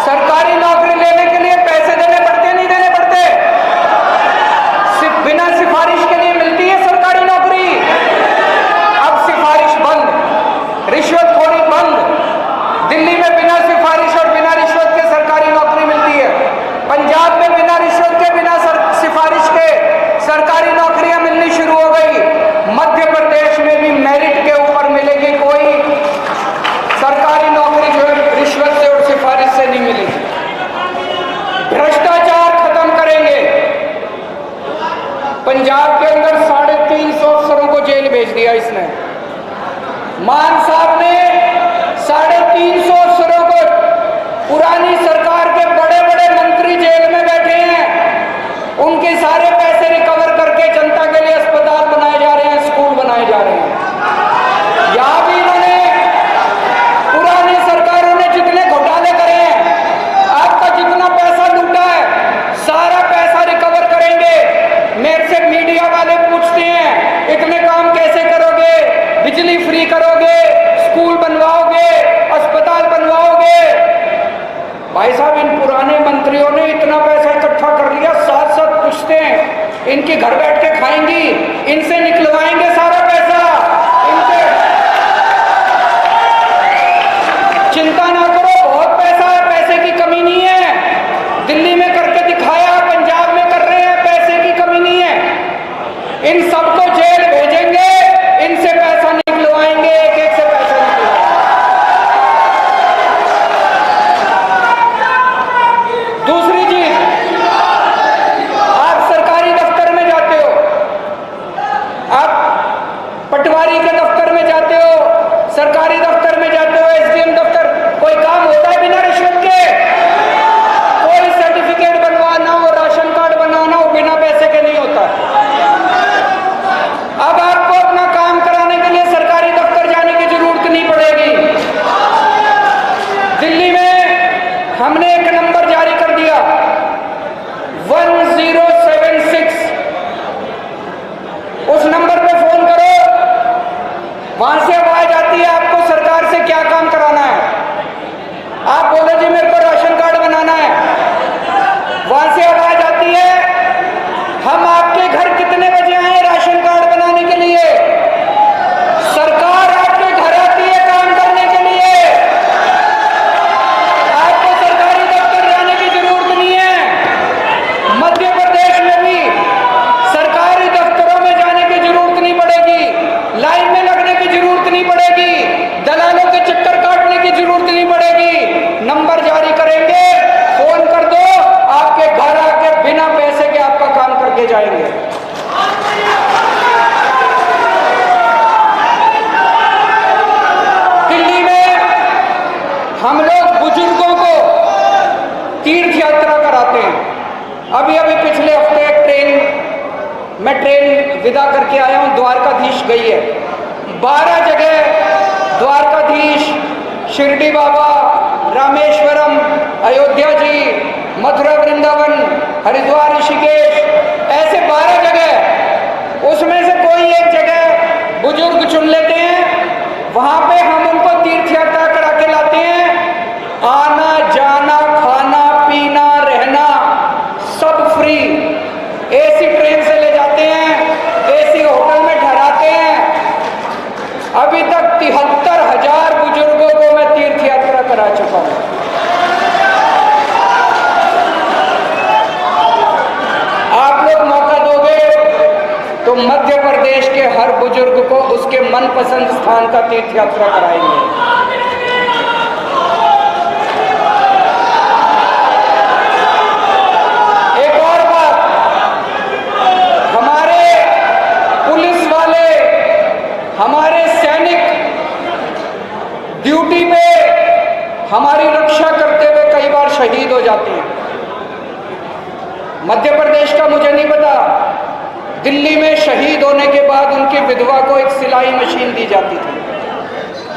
सरकारी नौकरी लेने के लिए पैसे देने पड़ते नहीं देने पड़ते? सिर्फ बिना सिफारिश के लिए मिलती है सरकारी नौकरी। अब सिफारिश बंद, रिश्वतखोरी बंद। दिल्ली में बिना सिफारिश और बिना रिश्वत के सरकारी नौकरी मिलती है। पंजाब में बिना रिश्वत के, बिना सिफारिश के सरकारी नौकरियां मिलनी शुरू हो गई। मध्य प्रदेश में भी मेरिट के ऊपर मिलेगी। कोई सरकारी नौकरी जो है रिश्वत से और सिफारिश से नहीं मिलेगी। भ्रष्टाचार खत्म करेंगे। पंजाब के अंदर 350 अफसरों को जेल भेज दिया इसने। मान साहब ने 350 अफसरों को, पुरानी सरकार के बड़े बड़े मंत्री जेल में बैठे हैं, उनके सारे पैसे रिकवर करके जनता के लिए अस्पताल बनाए जा रहे हैं, स्कूल बनाए जा रहे हैं। यहां भी इन्होंने, पुरानी सरकारों ने जितने घोटाले करे हैं, आपका जितना पैसा लूटा है सारा पैसा रिकवर करेंगे। मेरे से मीडिया वाले पूछते हैं इतने काम कैसे करोगे, बिजली फ्री करोगे, स्कूल बनवाओगे, अस्पताल बनवाओगे? भाई साहब, इन पुराने मंत्रियों ने इतना पैसा इकट्ठा कर लिया, साथ साथ पूछते हैं इनके घर बैठ के खाएंगी, इनसे निकलवाएंगे सारा पैसा। इनसे चिंता ना करो, बहुत पैसा है, पैसे की कमी नहीं है। दिल्ली में करके दिखाया, पंजाब में कर रहे हैं, पैसे की कमी नहीं है। इन सबको जेल भेजेंगे, इनसे पैसा निकलवाएंगे, एक एक से पैसा निकलवाएंगे। दूसरी चीज, आप सरकारी दफ्तर में जाते हो, अब कराते हैं। अभी अभी पिछले हफ्ते एक ट्रेन विदा करके आया हूँ, द्वारकाधीश गई है। 12 जगह द्वारकाधीश, शिरडी बाबा, रामेश्वरम, अयोध्या जी, मथुरा वृंदावन, हरिद्वार ऋषिकेश, ऐसे 12 जगह, उसमें से कोई एक जगह बुजुर्ग चुन लेते हैं, वहां पे हम उनको तीर्थ यात्रा करा के लाते हैं। आना जाना, खाना पीना, रहना सब फ्री, एसी ट्रेन से ले जाते हैं, एसी होटल में ठहराते हैं। अभी तक 73,000 बुजुर्गों को मैं तीर्थ यात्रा करा चुका हूं। आप लोग मौका दोगे तो मध्य प्रदेश के हर बुजुर्ग को उसके मनपसंद स्थान का तीर्थ यात्रा कराएंगे। हमारे सैनिक ड्यूटी पे हमारी रक्षा करते हुए कई बार शहीद हो जाते हैं। मध्य प्रदेश का मुझे नहीं पता, दिल्ली में शहीद होने के बाद उनकी विधवा को एक सिलाई मशीन दी जाती थी,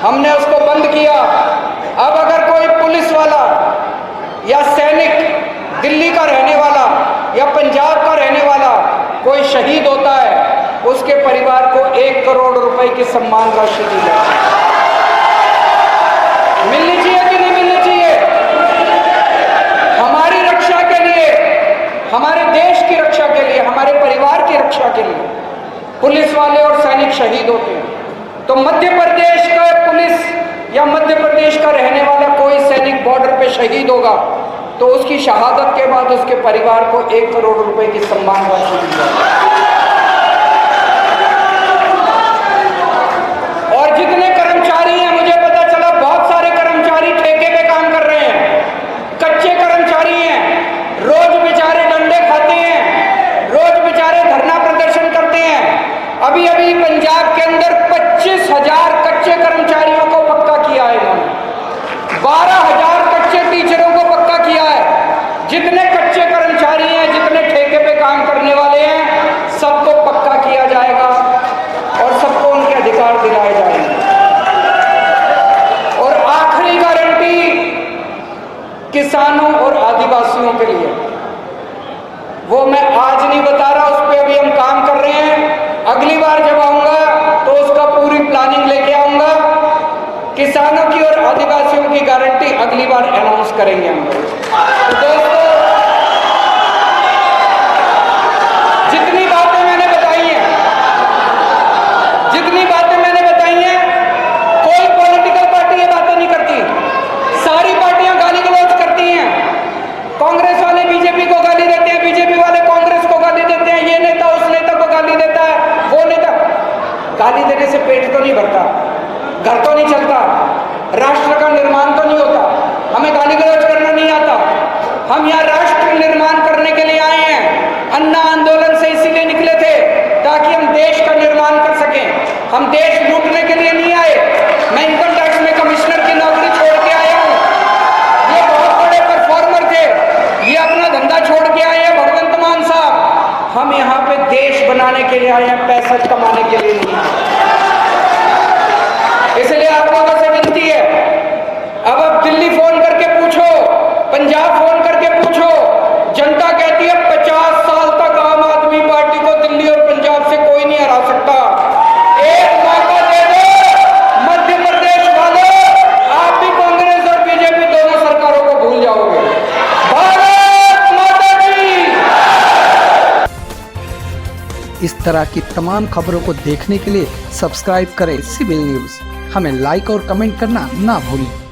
हमने उसको बंद किया। अब अगर कोई पुलिस वाला या सैनिक दिल्ली का रहने वाला या पंजाब का रहने वाला कोई शहीद होता है, उसके परिवार को 1 करोड़ रुपए की सम्मान राशि दी जाती है। मिलनी चाहिए कि नहीं मिलनी चाहिए? हमारी रक्षा के लिए, हमारे देश की रक्षा के लिए, हमारे परिवार की रक्षा के लिए पुलिस वाले और सैनिक शहीद होते हैं। तो मध्य प्रदेश का पुलिस या मध्य प्रदेश का रहने वाला कोई सैनिक बॉर्डर पे शहीद होगा तो उसकी शहादत के बाद उसके परिवार को 1 करोड़ रुपए की सम्मान राशि दी जाती है। और जितने कर्मचारी हैं, मुझे पता चला बहुत सारे कर्मचारी ठेके पे काम कर रहे हैं, कच्चे कर्मचारी हैं, रोज बेचारे डंडे खाते हैं, रोज बेचारे धरना प्रदर्शन करते हैं। अभी अभी पंजाब के अंदर 25,000 कच्चे कर्मचारियों को पक्का किया है इन्होंने, 12,000 कच्चे टीचरों को पक्का किया है। जितने कच्चे कर्मचारी हैं, जितने ठेके पे काम करने वाले हैं, सबको पक्का किया जाएगा और सबको उनके अधिकार दिलाए जाएंगे। और आखिरी गारंटी किसानों और आदिवासियों के लिए, वो मैं आज नहीं बता रहा, उस पर अभी हम काम कर रहे हैं। अगली बार जब आऊंगा तो उसका पूरी प्लानिंग लेके आऊंगा। किसानों की और आदिवासियों की गारंटी अगली बार अनाउंस करेंगे हम लोग। तो दोस्तों, जितनी बातें मैंने बताई हैं, कोई पॉलिटिकल पार्टी ये बातें नहीं करती, सारी पार्टियां गाली गलौज करती हैं। कांग्रेस वाले बीजेपी को गाली देते हैं, बीजेपी वाले कांग्रेस को गाली देते हैं, ये नेता उस नेता को गाली देता है, वो नेता। गाली देने से पेट तो नहीं भरता, घर तो नहीं चलता, राष्ट्र का निर्माण तो नहीं होता। हमें गाली गलौज करना नहीं आता। हम यहाँ राष्ट्र निर्माण करने के लिए आए हैं। अन्ना आंदोलन से इसीलिए निकले थे ताकि हम देश का निर्माण कर सकें। हम देश लूटने के लिए नहीं आए। मैं इनकम टैक्स में कमिश्नर की नौकरी छोड़ के आया हूँ, ये बहुत बड़े परफॉर्मर थे, ये अपना धंधा छोड़ के आए हैं भगवंत मान साहब। हम यहाँ पे देश बनाने के लिए आए हैं, पैसा कमाने के लिए नहीं आए। इसलिए आप लोगों से विनती है, अब आप दिल्ली फोन करके पूछो, पंजाब फोन करके पूछो, जनता कहती है 50 साल तक आम आदमी पार्टी को दिल्ली और पंजाब से कोई नहीं हरा सकता। एक मौका दे दो मध्य प्रदेश वाले, आप भी कांग्रेस और बीजेपी दोनों सरकारों को भूल जाओगे। भारत माता की। इस तरह की तमाम खबरों को देखने के लिए सब्सक्राइब करें सिविल न्यूज़। हमें लाइक और कमेंट करना ना भूलें।